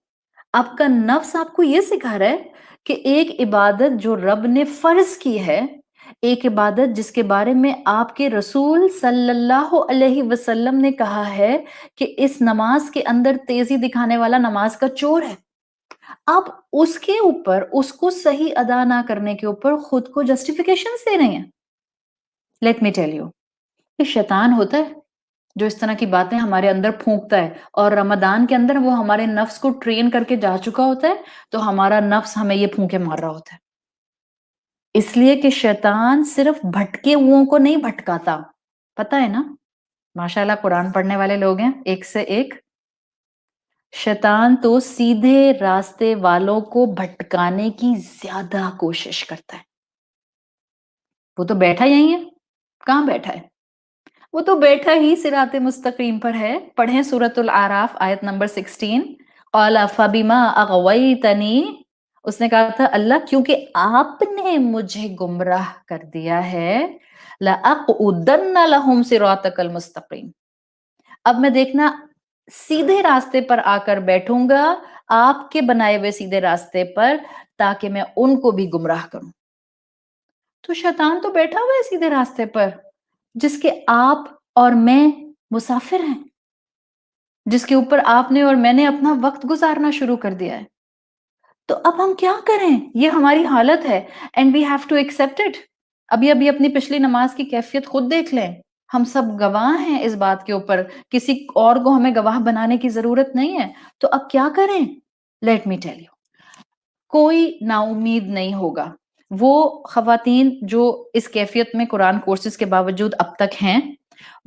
आपका नफ्स आपको ये सिखा रहा है कि एक इबादत जो रब ने फ़र्ज़ की है, एक इबादत जिसके बारे में आपके रसूल सल्लल्लाहु अलैहि वसल्लम ने कहा है कि इस नमाज़ के अंदर तेज़ी दिखाने वाला नमाज़ का चोर है। आप उसके ऊपर, उसको सही अदा ना करने के ऊपर खुद को जस्टिफिकेशंस दे रहे हैं। लेट मी टेल यू, ये शैतान होता है जो इस तरह की बातें हमारे अंदर फूंकता है और रमदान के अंदर वो हमारे नफ्स को ट्रेन करके जा चुका होता है, तो हमारा नफ्स हमें ये फूंके मार रहा होता है। इसलिए कि शैतान सिर्फ भटके हुओं को नहीं भटकाता, पता है ना? माशाल्लाह कुरान पढ़ने वाले लोग हैं, एक से एक। शैतान तो सीधे रास्ते वालों को भटकाने की ज़्यादा कोशिश करता है। वो तो बैठा यहीं है, कहाँ बैठा है? वो तो बैठा ही सिराते मुस्तकीम पर है। पढ़ें सूरतुल आराफ आयत नंबर 16। क़ाल फ़बिमा अग़वैतनी, उसने कहा था अल्लाह क्योंकि आपने मुझे गुमराह कर दिया है, लअक़उदन्ना लहुम सिरातकल मुस्तकीम। अब मैं देखना सीधे रास्ते पर आकर बैठूंगा, आपके बनाए हुए सीधे रास्ते पर, ताकि मैं उनको भी गुमराह करूं। तो शैतान तो बैठा हुआ है सीधे रास्ते पर, जिसके आप और मैं मुसाफिर हैं, जिसके ऊपर आपने और मैंने अपना वक्त गुजारना शुरू कर दिया है। तो अब हम क्या करें? ये हमारी हालत है and we have to accept it. अभी-अभी अपनी पिछली नमाज की कैफियत खुद देख लें। हम सब गवाह हैं इस बात के ऊपर, किसी और को हमें गवाह बनाने की ज़रूरत नहीं है। तो अब क्या करें? लेट मी टेल यू, कोई नाउम्मीद नहीं होगा। वो ख़वातीन जो इस कैफ़ियत में कुरान कोर्सेज़ के बावजूद अब तक हैं,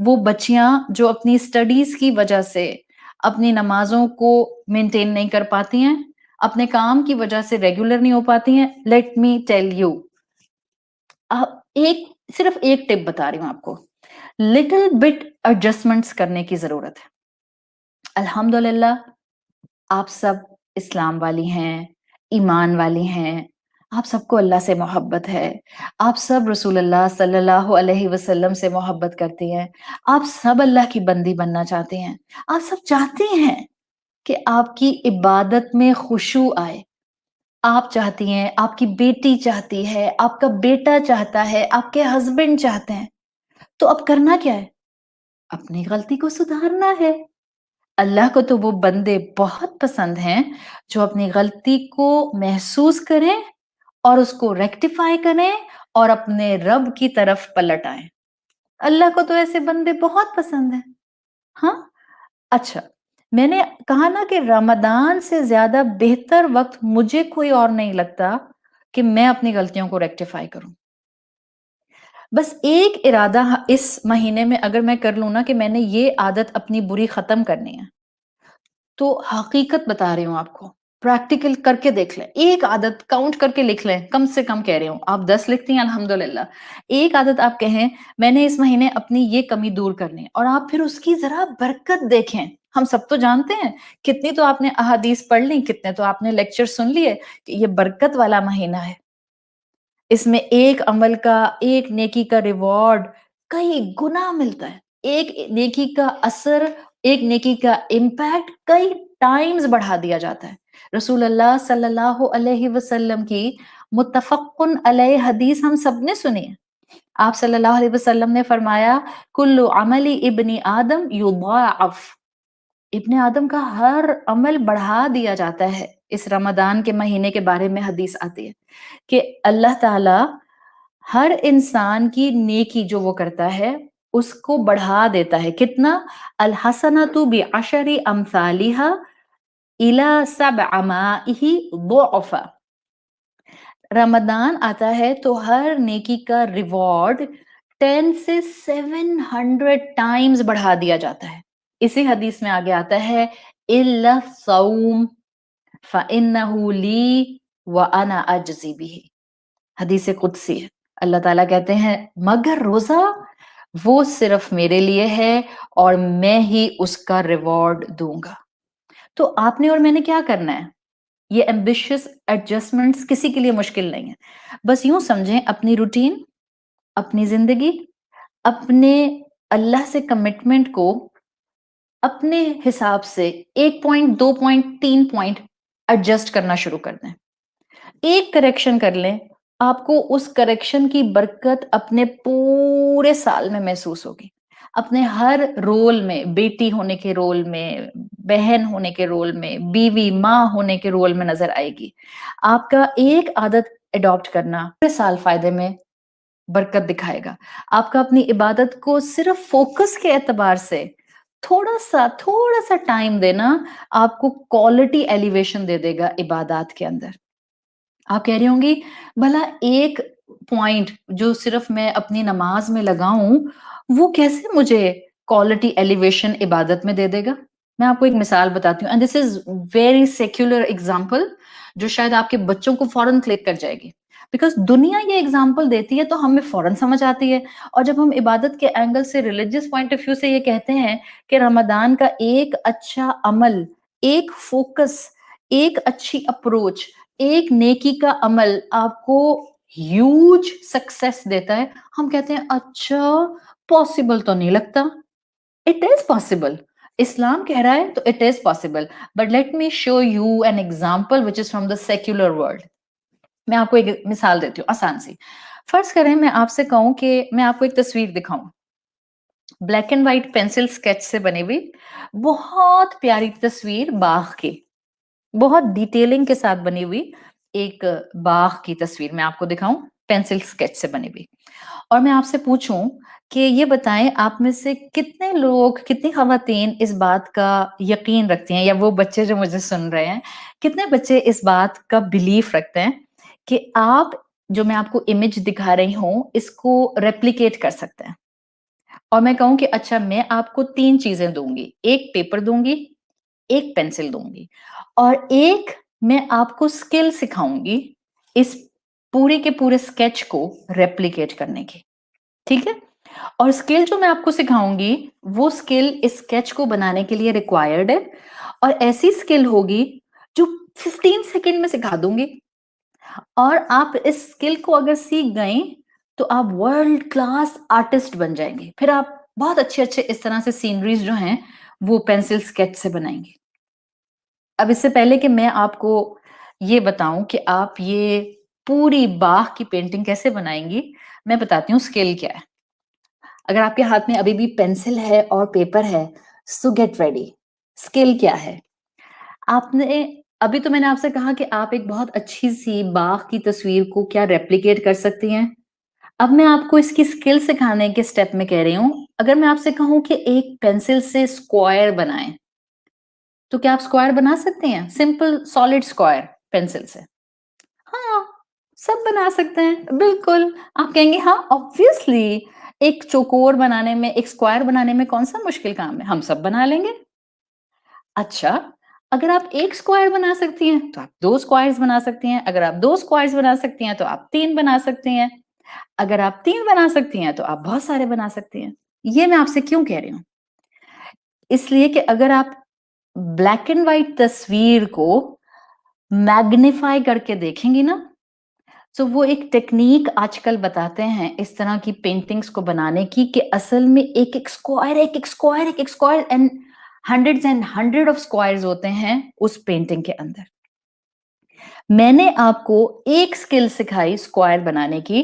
वो बच्चियाँ जो अपनी स्टडीज़ की वजह से अपनी नमाज़ों को मेंटेन नहीं कर पाती हैं, अपने काम की वजह से रेगुलर नहीं हो पाती हैं, लेट मी टेल यू, एक सिर्फ़ एक टिप बता रही हूँ आपको, लिटिल बिट एडजस्टमेंट्स करने की ज़रूरत है। अल्हम्दुलिल्लाह आप सब इस्लाम वाली हैं, ईमान वाली हैं, आप सबको अल्लाह से मोहब्बत है, आप सब रसूलुल्लाह सल्लल्लाहु अलैहि वसल्लम से मोहब्बत करती हैं, आप सब अल्लाह की बंदी बनना चाहते हैं, आप सब चाहते हैं कि आपकी इबादत में खुशू आए। आप चाहती हैं, आपकी बेटी चाहती है, आपका बेटा चाहता है, आपके हस्बैंड चाहते हैं, तो अब करना क्या है? अपनी गलती को सुधारना है। अल्लाह को तो वो बंदे बहुत पसंद हैं जो अपनी गलती को महसूस करें और उसको रेक्टिफाई करें और अपने रब की तरफ पलट आए। अल्लाह को तो ऐसे बंदे बहुत पसंद हैं। हाँ, अच्छा, मैंने कहा ना कि रमदान से ज्यादा बेहतर वक्त मुझे कोई और नहीं लगता कि मैं अपनी गलतियों को रेक्टिफाई करूं। बस एक इरादा इस महीने में अगर मैं कर लूं ना कि मैंने ये आदत अपनी बुरी खत्म करनी है, तो हकीकत बता रही हूँ आपको, प्रैक्टिकल करके देख लें, एक आदत काउंट करके लिख लें, कम से कम कह रही हूँ, आप 10 लिखती हैं अल्हम्दुलिल्लाह, एक आदत आप कहें मैंने इस महीने अपनी ये कमी दूर करनी है और आप फिर उसकी जरा बरकत देखें। हम सब तो जानते हैं, कितनी तो आपने अहादीस पढ़ ली, कितने तो आपने लेक्चर सुन लिए कि ये बरकत वाला महीना है, इसमें एक अमल का, एक नेकी का रिवॉर्ड कई गुना मिलता है। एक नेकी का असर, एक नेकी का इम्पैक्ट कई टाइम्स बढ़ा दिया जाता है। रसूल अल्लाह सल्लल्लाहु अलैहि वसल्लम की मुत्तफ़क़्क़ुन अलैह हदीस हम सबने सुनी है। आप सल्लल्लाहु अलैहि वसल्लम ने फरमाया, कुल्लु अमली इब्नी आदम युदाअफ़, इब्ने आदम का हर अमल बढ़ा दिया जाता है। इस रमदान के महीने के बारे में हदीस आती है कि अल्लाह ताला हर इंसान की नेकी जो वो करता है उसको बढ़ा देता है। कितना? अल हसनतु बि अशरी अमसालिहा इला सबअमाइही दुअफा। रमदान आता है तो हर नेकी का रिवॉर्ड 10 से 700 टाइम्स बढ़ा दिया जाता है। इसी हदीस में आगे आता है, इल्ला सौम फ़इन्नहु ली व अना अज्ज़ी बिही। हदीस कुदसी है। अल्लाह ताला कहते हैं मगर रोजा वो सिर्फ मेरे लिए है और मैं ही उसका रिवॉर्ड दूंगा। तो आपने और मैंने क्या करना है? ये एम्बिशियस एडजस्टमेंट्स किसी के लिए मुश्किल नहीं है। बस यूं समझें, अपनी रूटीन, अपनी जिंदगी, अपने अल्लाह से कमिटमेंट को अपने हिसाब से 1 पॉइंट, 2 पॉइंट, 3 पॉइंट एडजस्ट करना शुरू कर दें। एक करेक्शन कर लें, आपको उस करेक्शन की बरकत अपने पूरे साल में महसूस होगी। अपने हर रोल में, बेटी होने के रोल में, बहन होने के रोल में, बीवी, माँ होने के रोल में नज़र आएगी। आपका एक आदत एडॉप्ट करना पूरे साल फ़ायदे में बरकत दिखाएगा। आपका अपनी इबादत को सिर्फ़ फ़ोकस के एतबार से थोड़ा-सा टाइम देना आपको क्वालिटी एलिवेशन दे देगा इबादत के अंदर। आप कह रही होंगी, भला एक पॉइंट जो सिर्फ मैं अपनी नमाज में लगाऊं, वो कैसे मुझे क्वालिटी एलिवेशन इबादत में दे देगा? मैं आपको एक मिसाल बताती हूँ, and this is very secular example जो शायद आपके बच्चों को फौरन क्लिक कर जाएगी, बिकॉज दुनिया ये एग्जाम्पल देती है तो हमें फौरन समझ आती है। और जब हम इबादत के एंगल से, रिलीजियस पॉइंट ऑफ व्यू से ये कहते हैं कि रमदान का एक अच्छा अमल, एक फोकस, एक अच्छी अप्रोच, एक नेकी का अमल आपको ह्यूज सक्सेस देता है, हम कहते हैं अच्छा, पॉसिबल तो नहीं लगता। इट इज पॉसिबल, इस्लाम कह रहा है तो it is possible. But let me show you an example which is from the secular world. मैं आपको एक मिसाल देती हूँ आसान सी। फर्ज करें मैं आपसे कहूं कि मैं आपको एक तस्वीर दिखाऊं, black and white pencil sketch से बनी हुई बहुत प्यारी तस्वीर बाग की, बहुत डिटेलिंग के साथ बनी हुई एक बाग की तस्वीर मैं आपको दिखाऊं। पेंसिल स्केच से बनी हुई। और मैं आपसे पूछूं कि ये बताएं, आप में से कितने लोग, कितनी खवातीन इस बात का यकीन रखती हैं, या वो बच्चे जो मुझे सुन रहे हैं, कितने बच्चे इस बात का बिलीफ रखते हैं कि आप जो मैं आपको इमेज दिखा रही हूं इसको रेप्लिकेट कर सकते हैं? और मैं कहूं कि अच्छा, मैं आपको 3 चीजें दूंगी, एक पेपर दूंगी, एक पेंसिल दूंगी, और एक मैं आपको स्किल सिखाऊंगी इस पूरे के पूरे स्केच को रेप्लिकेट करने की, ठीक है? और स्किल जो मैं आपको सिखाऊंगी, वो स्किल इस स्केच को बनाने के लिए रिक्वायर्ड है, और ऐसी स्किल होगी जो 15 सेकंड में सिखा दूंगी। और आप इस स्किल को अगर सीख गई तो आप वर्ल्ड क्लास आर्टिस्ट बन जाएंगे। फिर आप बहुत अच्छे अच्छे इस तरह से सीनरीज जो हैं वो पेंसिल स्केच से बनाएंगे। अब इससे पहले कि मैं आपको ये बताऊं कि आप ये पूरी बाग की पेंटिंग कैसे बनाएंगी, मैं बताती हूँ स्किल क्या है। अगर आपके हाथ में अभी भी पेंसिल है और पेपर है, सो गेट रेडी। स्किल क्या है? आपने अभी तो मैंने आपसे कहा कि आप एक बहुत अच्छी सी बाग की तस्वीर को क्या रेप्लिकेट कर सकती हैं। अब मैं आपको इसकी स्किल सिखाने के स्टेप में कह रही हूँ। अगर मैं आपसे कहूँ कि एक पेंसिल से स्क्वायर बनाएं, तो क्या आप स्क्वायर बना सकते हैं? सिंपल सॉलिड स्क्वायर पेंसिल से? हाँ, सब बना सकते हैं, बिल्कुल। आप कहेंगे हाँ, ऑब्वियसली एक चौकोर बनाने में, एक स्क्वायर बनाने में कौन सा मुश्किल काम है, हम सब बना लेंगे। अच्छा, अगर आप एक स्क्वायर बना सकती हैं तो आप 2 स्क्वायर्स बना सकती हैं, अगर आप 2 स्क्वायर्स बना सकती हैं तो आप 3 बना सकती हैं, अगर आप 3 बना सकती हैं तो आप बहुत सारे बना सकती हैं। ये मैं आपसे क्यों कह रही हूँ? इसलिए कि अगर आप ब्लैक एंड व्हाइट तस्वीर को मैग्नीफाई करके देखेंगी ना, तो वो एक टेक्नीक आजकल बताते हैं इस तरह की पेंटिंग्स को बनाने की, कि असल में एक-एक स्क्वायर, एक-एक स्क्वायर, एक-एक square and hundred of squares होते हैं उस पेंटिंग के अंदर। मैंने आपको एक स्किल सिखाई स्क्वायर बनाने की।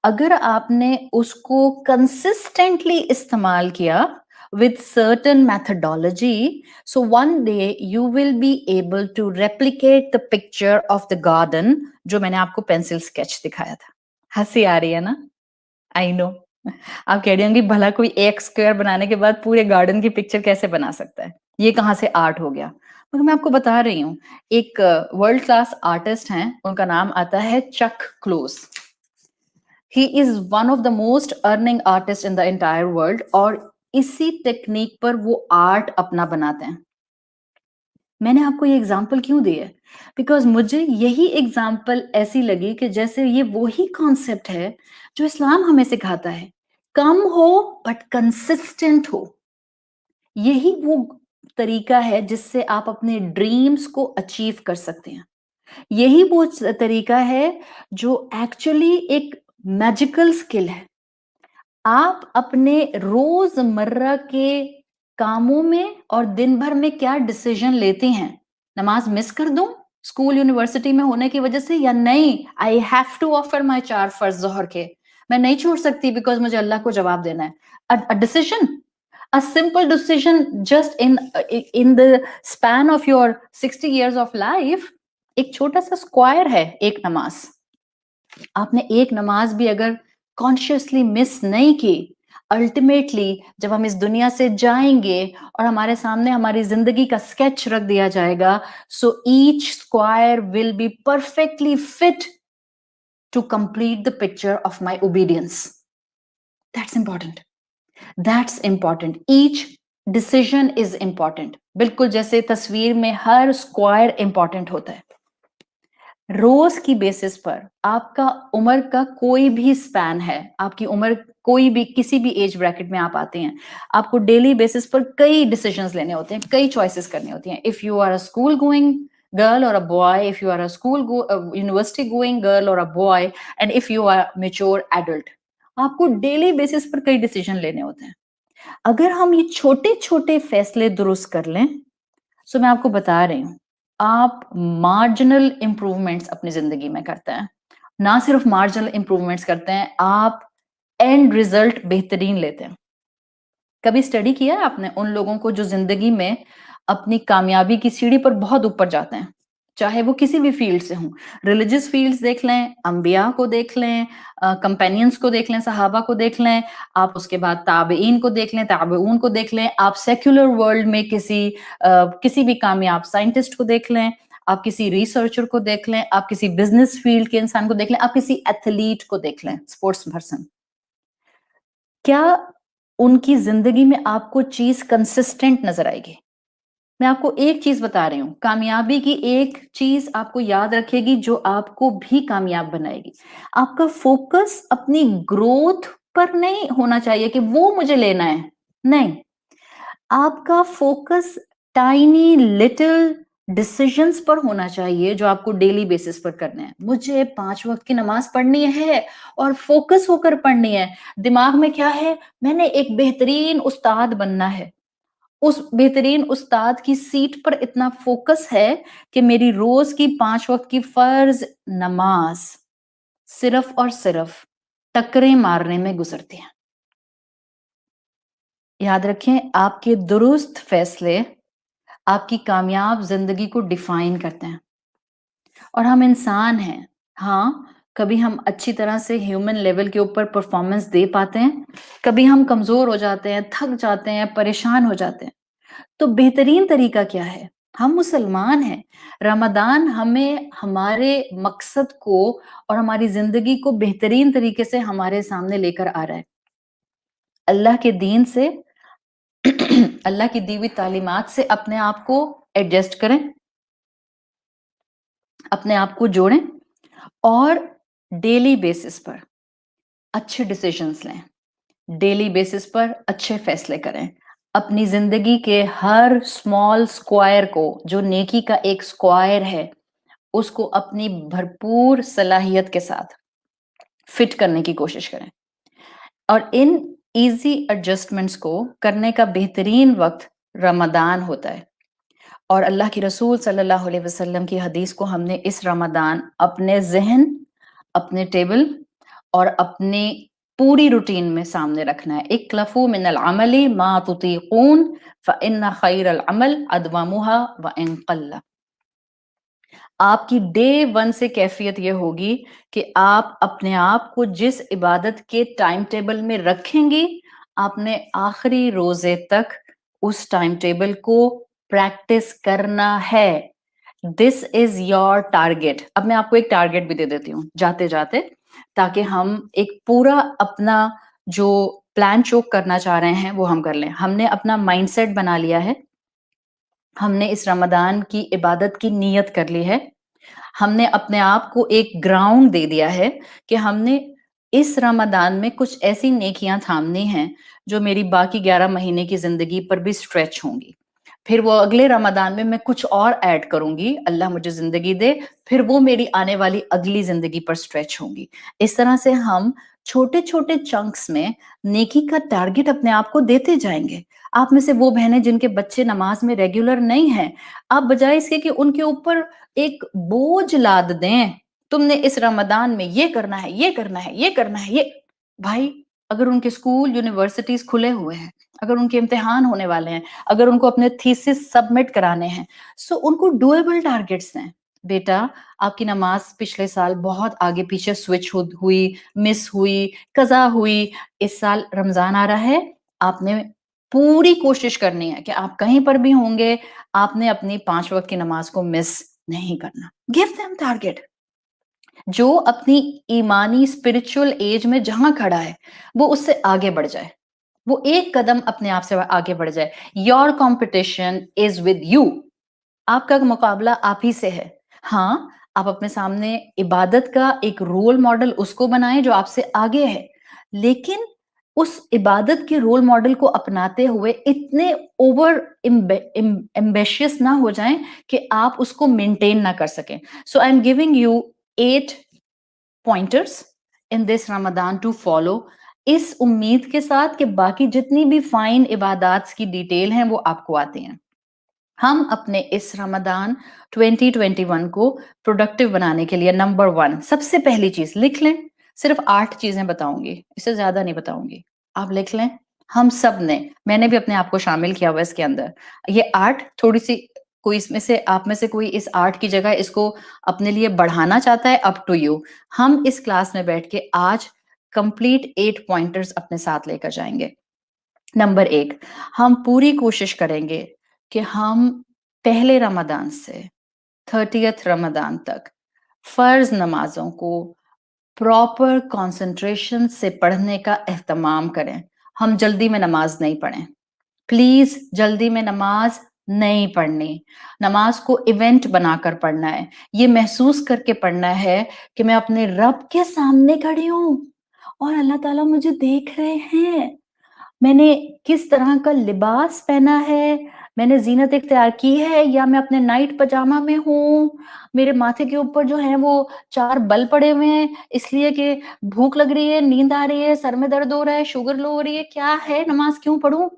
अगर आपने उसको कंसिस्टेंटली इस्तेमाल किया with certain methodology, so one day you will be able to replicate the picture of the garden जो मैंने आपको पेंसिल स्केच दिखाया था। हंसी आ रही है ना? I know. आप कह रही होंगी भला कोई एक स्क्वायर बनाने के बाद पूरे गार्डन की पिक्चर कैसे बना सकता है, ये कहाँ से आर्ट हो गया? मगर मैं आपको बता रही हूँ, एक वर्ल्ड क्लास आर्टिस्ट हैं, उनका नाम आता है Chuck Close. He is one of the most earning artist in the entire world, और इसी टेक्निक पर वो आर्ट अपना बनाते हैं। मैंने आपको ये एग्जाम्पल क्यों दी है? बिकॉज मुझे यही एग्जाम्पल ऐसी लगी कि जैसे ये वही कॉन्सेप्ट है जो इस्लाम हमें सिखाता है। कम हो बट कंसिस्टेंट हो। यही वो तरीका है जिससे आप अपने ड्रीम्स को अचीव कर सकते हैं। यही वो तरीका है जो एक्चुअली एक मैजिकल स्किल है। आप अपने रोजमर्रा के कामों में और दिन भर में क्या डिसीजन लेती हैं? नमाज मिस कर दूं स्कूल यूनिवर्सिटी में होने की वजह से, या नहीं I have to offer my 4 farz जोहर के, मैं नहीं छोड़ सकती बिकॉज मुझे अल्लाह को जवाब देना है। A decision, a simple decision just in the span of your 60 years of life, एक छोटा सा स्क्वायर है एक नमाज। आपने एक नमाज भी अगर कॉन्शियसली मिस नहीं की, अल्टीमेटली जब हम इस दुनिया से जाएंगे और हमारे सामने हमारी जिंदगी का स्केच रख दिया जाएगा, so each square will be perfectly fit to complete the picture of my obedience. That's important. That's important. Each decision is important. बिल्कुल जैसे तस्वीर में हर स्क्वायर इंपॉर्टेंट होता है। रोज की बेसिस पर आपका उम्र का कोई भी स्पैन है, आपकी उम्र कोई भी किसी भी एज ब्रैकेट में आप आते हैं, आपको डेली बेसिस पर कई डिसीजंस लेने होते हैं, कई चॉइसेस करनी होती हैं। If you are a school going girl और a boy, if you are a university going girl और a boy, and if you are mature adult, आपको डेली बेसिस पर कई डिसीजन लेने होते हैं। अगर हम ये छोटे छोटे फैसले दुरुस्त कर लें, सो मैं आपको बता रही हूँ, आप मार्जिनल इंप्रूवमेंट्स अपनी जिंदगी में करते हैं। ना सिर्फ मार्जिनल इंप्रूवमेंट्स करते हैं, आप एंड रिजल्ट बेहतरीन लेते हैं। कभी स्टडी किया है आपने उन लोगों को जो जिंदगी में अपनी कामयाबी की सीढ़ी पर बहुत ऊपर जाते हैं? चाहे वो किसी भी फील्ड से हों। रिलीजियस फील्ड्स देख लें, अंबिया को देख लें, कंपेनियंस को देख लें, सहाबा को देख लें, आप उसके बाद ताबईन को देख लें, ताबऊन को देख लें, आप सेक्युलर वर्ल्ड में किसी भी कामयाब साइंटिस्ट को देख लें, आप किसी रिसर्चर को देख लें, आप किसी बिजनेस फील्ड के इंसान को देख लें, आप किसी एथलीट को देख लें, स्पोर्ट्स पर्सन। क्या उनकी जिंदगी में आपको चीज कंसिस्टेंट नजर आएगी? मैं आपको एक चीज बता रही हूं, कामयाबी की एक चीज आपको याद रखेगी जो आपको भी कामयाब बनाएगी। आपका फोकस अपनी ग्रोथ पर नहीं होना चाहिए कि वो मुझे लेना है, नहीं। आपका फोकस टाइनी लिटिल डिसीजंस पर होना चाहिए जो आपको डेली बेसिस पर करने हैं। मुझे 5 वक्त की नमाज पढ़नी है और फोकस होकर पढ़नी है। दिमाग में क्या है? मैंने एक बेहतरीन उस्ताद बनना है। उस बेहतरीन उस्ताद की सीट पर इतना फोकस है कि मेरी रोज की 5 वक्त की फर्ज नमाज सिर्फ और सिर्फ टक्करें मारने में गुजरती हैं। याद रखें, आपके दुरुस्त फैसले आपकी कामयाब जिंदगी को डिफाइन करते हैं। और हम इंसान हैं, हाँ, कभी हम अच्छी तरह से ह्यूमन लेवल के ऊपर परफॉर्मेंस दे पाते हैं, कभी हम कमजोर हो जाते हैं, थक जाते हैं, परेशान हो जाते हैं। तो बेहतरीन तरीका क्या है? हम मुसलमान हैं। रमदान हमें हमारे मकसद को और हमारी जिंदगी को बेहतरीन तरीके से हमारे सामने लेकर आ रहा है। अल्लाह के दीन से अल्लाह की दी हुई तालीमात से अपने आप को एडजस्ट करें, अपने आप को जोड़ें और डेली बेसिस पर अच्छे डिसीजंस लें, डेली बेसिस पर अच्छे फैसले करें। अपनी जिंदगी के हर स्मॉल स्क्वायर को, जो नेकी का एक स्क्वायर है, उसको अपनी भरपूर सलाहियत के साथ फिट करने की कोशिश करें। और इन इजी एडजस्टमेंट्स को करने का बेहतरीन वक्त रमदान होता है। और अल्लाह की रसूल सल्लल्लाहु अलैहि वसल्लम की हदीस को हमने इस रमदान अपने जहन, अपने टेबल और अपनी पूरी रूटीन में सामने रखना है। इक्लफू मिनल अमली मा तुतीकून फइन्न खैरल अमल अदवामुहा व इन क़ल्ला। आपकी डे 1 से कैफियत ये होगी कि आप अपने आप को जिस इबादत के टाइम टेबल में रखेंगी, आपने आखिरी रोजे तक उस टाइम टेबल को प्रैक्टिस करना है। This is your target. अब मैं आपको एक टारगेट भी दे देती हूँ जाते जाते, ताकि हम एक पूरा अपना जो प्लान चोक करना चाह रहे हैं वो हम कर लें। हमने अपना माइंडसेट बना लिया है, हमने इस रमदान की इबादत की नीयत कर ली है, हमने अपने आप को एक ग्राउंड दे दिया है कि हमने इस रमदान में कुछ ऐसी नेकियां थामनी हैं जो मेरी बाकी 11 महीने की जिंदगी पर भी स्ट्रेच होंगी। फिर वो अगले रमदान में मैं कुछ और ऐड करूंगी, अल्लाह मुझे जिंदगी दे, फिर वो मेरी आने वाली अगली जिंदगी पर स्ट्रेच होंगी। इस तरह से हम छोटे छोटे चंक्स में नेकी का टारगेट अपने आप को देते जाएंगे। आप में से वो बहनें जिनके बच्चे नमाज में रेगुलर नहीं हैं, आप बजाय इसके कि उनके ऊपर एक बोझ लाद दें, तुमने इस रमदान में ये करना है, ये करना है, ये करना है, ये भाई, अगर उनके स्कूल यूनिवर्सिटीज खुले हुए हैं, अगर उनके इम्तिहान होने वाले हैं, अगर उनको अपने थीसिस सबमिट कराने हैं, सो उनको डुएबल टारगेट्स दें। बेटा, आपकी नमाज पिछले साल बहुत आगे पीछे स्विच हुई, मिस हुई, कजा हुई, इस साल रमजान आ रहा है, आपने पूरी कोशिश करनी है कि आप कहीं पर भी होंगे, आपने अपनी 5 वक्त की नमाज को मिस नहीं करना। Give them target. जो अपनी ईमानी स्पिरिचुअल एज में जहां खड़ा है, वो उससे आगे बढ़ जाए, वो एक कदम अपने आप से आगे बढ़ जाए। Your competition is with you. आपका मुकाबला आप ही से है। हाँ, आप अपने सामने इबादत का एक रोल मॉडल उसको बनाएं जो आपसे आगे है, लेकिन उस इबादत के रोल मॉडल को अपनाते हुए इतने ओवर एम्बिशियस ना हो जाएं कि आप उसको मेंटेन ना कर सकें। So I am giving you 8 pointers in this Ramadan to follow, इस उम्मीद के साथ कि बाकी जितनी भी फाइन इबादत की डिटेल हैं वो आपको आती हैं। हम अपने इस रमदान 2021 को प्रोडक्टिव बनाने के लिए नंबर 1 सबसे पहली चीज लिख लें। सिर्फ 8 चीजें बताऊंगी, इससे ज्यादा नहीं बताऊंगी, आप लिख लें। हम सब ने, मैंने भी अपने आप को शामिल किया हुआ इसके अंदर। ये 8 थोड़ी सी कोई इसमें से आप में से कोई इस आर्ट की जगह इसको अपने लिए बढ़ाना चाहता है, अप टू यू। हम इस क्लास में बैठ के आज कंप्लीट 8 पॉइंटर्स अपने साथ लेकर जाएंगे। नंबर 1, हम पूरी कोशिश करेंगे कि हम पहले रमदान से 30th रमदान तक फर्ज नमाजों को प्रॉपर कंसंट्रेशन से पढ़ने का एहतमाम करें। हम जल्दी में नमाज नहीं पढ़ें, प्लीज जल्दी में नमाज नहीं पढ़नी। नमाज को इवेंट बनाकर पढ़ना है, ये महसूस करके पढ़ना है कि मैं अपने रब के सामने खड़ी हूं और अल्लाह ताला मुझे देख रहे हैं। मैंने किस तरह का लिबास पहना है, मैंने ज़ीनत इख्तियार की है या मैं अपने नाइट पजामा में हूँ, मेरे माथे के ऊपर जो है वो 4 बल पड़े हुए हैं इसलिए कि भूख लग रही है, नींद आ रही है, सर में दर्द हो रहा है, शुगर लो हो रही है, क्या है, नमाज क्यों पढ़ूं?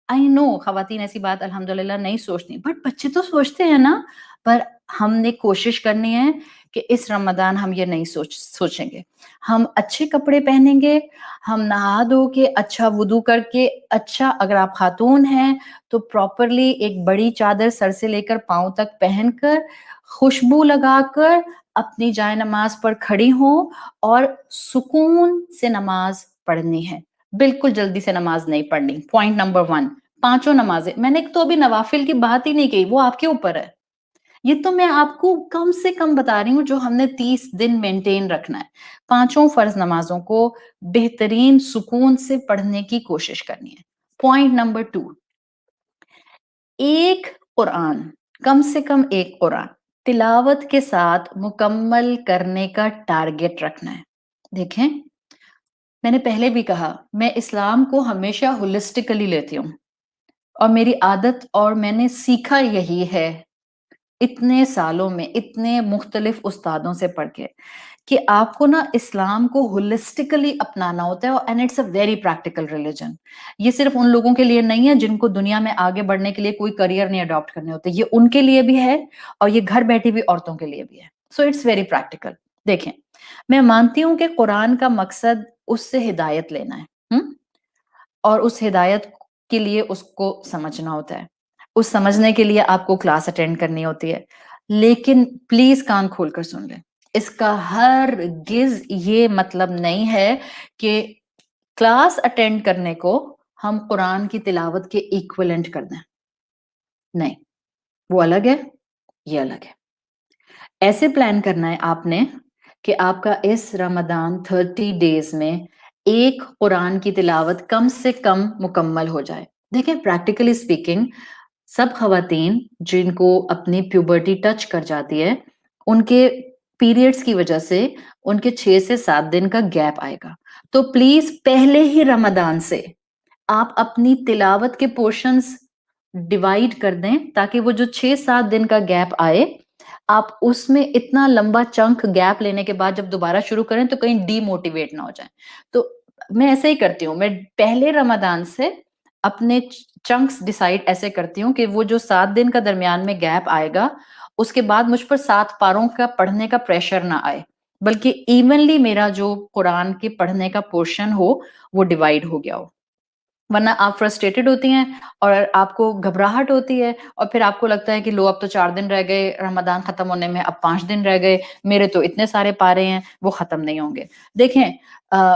आई नो खवातीन ऐसी बात अल्हम्दुलिल्लाह नहीं सोचती, बट बच्चे तो सोचते हैं ना। पर हमने कोशिश करनी है कि इस रमदान हम ये नहीं सोचेंगे। हम अच्छे कपड़े पहनेंगे, हम नहा धो के अच्छा वुदू करके, अच्छा अगर आप खातून हैं तो प्रॉपरली एक बड़ी चादर सर से लेकर पांव तक पहनकर, खुशबू लगाकर अपनी जाए नमाज पर खड़ी हों और सुकून से नमाज पढ़नी है। बिल्कुल जल्दी से नमाज नहीं पढ़नी। पॉइंट नंबर 1, पांचों नमाजें, मैंने तो अभी नवाफिल की बात ही नहीं की, वो आपके ऊपर है। ये तो मैं आपको कम से कम बता रही हूँ जो हमने 30 दिन मेंटेन रखना है। पांचों फर्ज नमाजों को बेहतरीन सुकून से पढ़ने की कोशिश करनी है। पॉइंट नंबर 2, एक कुरान, कम से कम एक कुरान तिलावत के साथ मुकम्मल करने का टारगेट रखना है। देखें, मैंने पहले भी कहा, मैं इस्लाम को हमेशा होलिस्टिकली लेती हूँ और मेरी आदत और मैंने सीखा यही है इतने सालों में, इतने मुख्तलिफ उस्तादों से पढ़ के, कि आपको ना इस्लाम को होलिस्टिकली अपनाना होता है and it's a very practical religion. ये सिर्फ उन लोगों के लिए नहीं है जिनको दुनिया में आगे बढ़ने के लिए कोई करियर नहीं अडॉप्ट करने होते, ये उनके लिए भी है और ये घर बैठी हुई औरतों के लिए भी है। So it's very practical. देखें, मैं मानती हूँ कि कुरान का मकसद उससे हिदायत लेना है, और उस हिदायत के लिए उसको समझना होता है। उस समझने के लिए आपको क्लास अटेंड करनी होती है। लेकिन प्लीज कान खोलकर सुन लें, इसका हरगिज़ ये मतलब नहीं है कि क्लास अटेंड करने को हम कुरान की तिलावत के इक्विवेलेंट कर दें। नहीं, वो अलग है, ये अलग है। ऐसे प्लान करना है आपने कि आपका इस रमदान 30 डेज में एक कुरान की तिलावत कम से कम मुकम्मल हो जाए। देखें, प्रैक्टिकली स्पीकिंग, सब खवातीन जिनको अपनी प्यूबर्टी टच कर जाती है, उनके पीरियड्स की वजह से उनके 6 से 7 दिन का गैप आएगा। तो प्लीज पहले ही रमदान से आप अपनी तिलावत के पोर्शंस डिवाइड कर दें ताकि वो जो 6-7 दिन का गैप आए, आप उसमें इतना लंबा चंक गैप लेने के बाद जब दोबारा शुरू करें तो कहीं डीमोटिवेट ना हो जाए। तो मैं ऐसे ही करती हूँ, मैं पहले रमदान से अपने चंक्स डिसाइड ऐसे करती हूँ कि वो जो 7 दिन का दरमियान में गैप आएगा, उसके बाद मुझ पर 7 पारों का पढ़ने का प्रेशर ना आए, बल्कि इवनली मेरा जो कुरान के पढ़ने का पोर्शन हो वो डिवाइड हो गया हो। वरना आप फ्रस्ट्रेटेड होती हैं और आपको घबराहट होती है और फिर आपको लगता है कि लो अब तो 4 दिन रह गए रमदान खत्म होने में, अब 5 दिन रह गए, मेरे तो इतने सारे पारे हैं वो खत्म नहीं होंगे। देखें,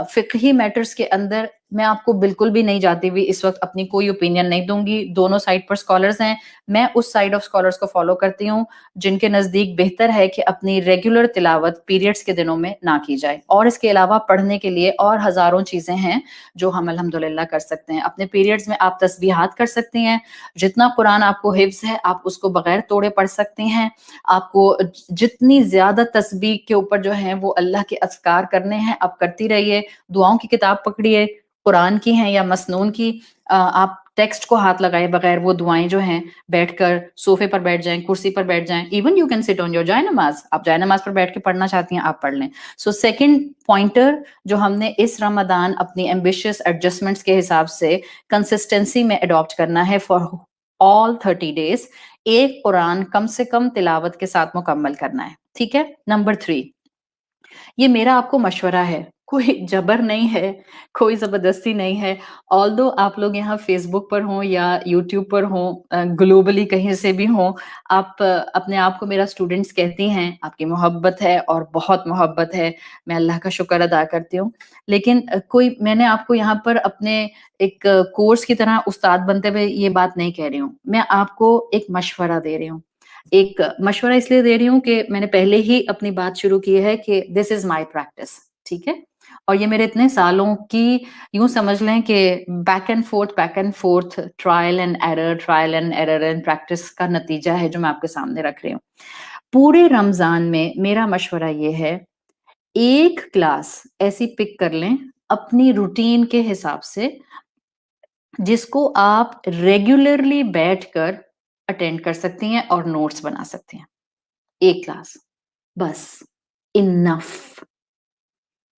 फिqही मैटर्स के अंदर मैं आपको बिल्कुल भी नहीं जाती हुई इस वक्त अपनी कोई ओपिनियन नहीं दूंगी। दोनों साइड पर स्कॉलर्स हैं, मैं उस साइड ऑफ स्कॉलर्स को फॉलो करती हूँ जिनके नजदीक बेहतर है कि अपनी रेगुलर तिलावत पीरियड्स के दिनों में ना की जाए। और इसके अलावा पढ़ने के लिए और हजारों चीजें हैं जो हम अल्हम्दुलिल्लाह कर सकते हैं। अपने पीरियड्स में आप तस्बीहात कर सकती हैं, जितना कुरान आपको हिफ्ज है आप उसको बगैर तोड़े पढ़ सकती हैं। आपको जितनी ज्यादा तस्बीह के ऊपर जो है वो अल्लाह के अज़कार करने हैं आप करती रहिए। दुआओं की किताब पकड़िए, कुरान की हैं या मसनून की, आप टेक्स्ट को हाथ लगाए बगैर वो दुआएं जो हैं, बैठकर सोफे पर बैठ जाएं, कुर्सी पर बैठ जाएं, even you can sit on your जाए नमाज, आप जाए नमाज पर बैठ के पढ़ना चाहती हैं आप पढ़ लें। सो सेकंड पॉइंटर जो हमने इस रमदान अपनी एम्बिशियस एडजस्टमेंट्स के हिसाब से कंसिस्टेंसी में अडॉप्ट करना है फॉर ऑल 30 डेज, एक कुरान कम से कम तिलावत के साथ मुकम्मल करना है। ठीक है। नंबर 3, ये मेरा आपको मशवरा है, कोई जबर नहीं है, कोई ज़बरदस्ती नहीं है। ऑल्दो आप लोग यहाँ फ़ेसबुक पर हों या यूट्यूब पर हों, ग्लोबली कहीं से भी हों, आप अपने आप को मेरा स्टूडेंट्स कहती हैं, आपकी मोहब्बत है और बहुत मोहब्बत है, मैं अल्लाह का शुक्र अदा करती हूँ। लेकिन कोई मैंने आपको यहाँ पर अपने एक कोर्स की तरह उस्ताद बनते हुए ये बात नहीं कह रही हूँ। मैं आपको एक मशवरा दे रही हूँ। एक मशवरा इसलिए दे रही हूँ कि मैंने पहले ही अपनी बात शुरू की है कि दिस इज़ माय प्रैक्टिस, ठीक है? और ये मेरे इतने सालों की यूँ समझ लें कि back and fourth, trial and error and practice का नतीजा है जो मैं आपके सामने रख रही हूँ। पूरे रमज़ान में मेरा मशवरा ये है, एक क्लास ऐसी पिक कर लें अपनी रूटीन के हिसाब से, जिसको आप रेगुलरली बैठकर अटेंड कर सकती हैं और नोट्स बना सकती हैं। एक क्लास, बस, इनफ,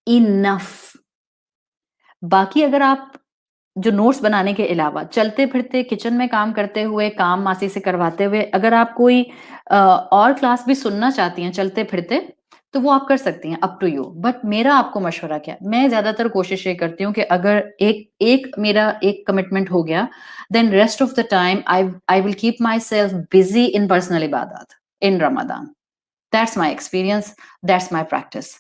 इनफ। बाकी अगर आप जो नोट्स बनाने के अलावा चलते-फिरते किचन में काम करते हुए, काम मासी से करवाते हुए, अगर आप कोई और क्लास भी सुनना चाहती हैं चलते-फिरते, तो वो आप कर सकती हैं, अप टू यू। बट मेरा आपको मशवरा क्या है, मैं ज़्यादातर कोशिश ये करती हूँ कि अगर एक एक मेरा एक कमिटमेंट हो गया, then rest of the time I will keep myself busy in personal इबादत, in Ramzan. That's my experience, that's my practice.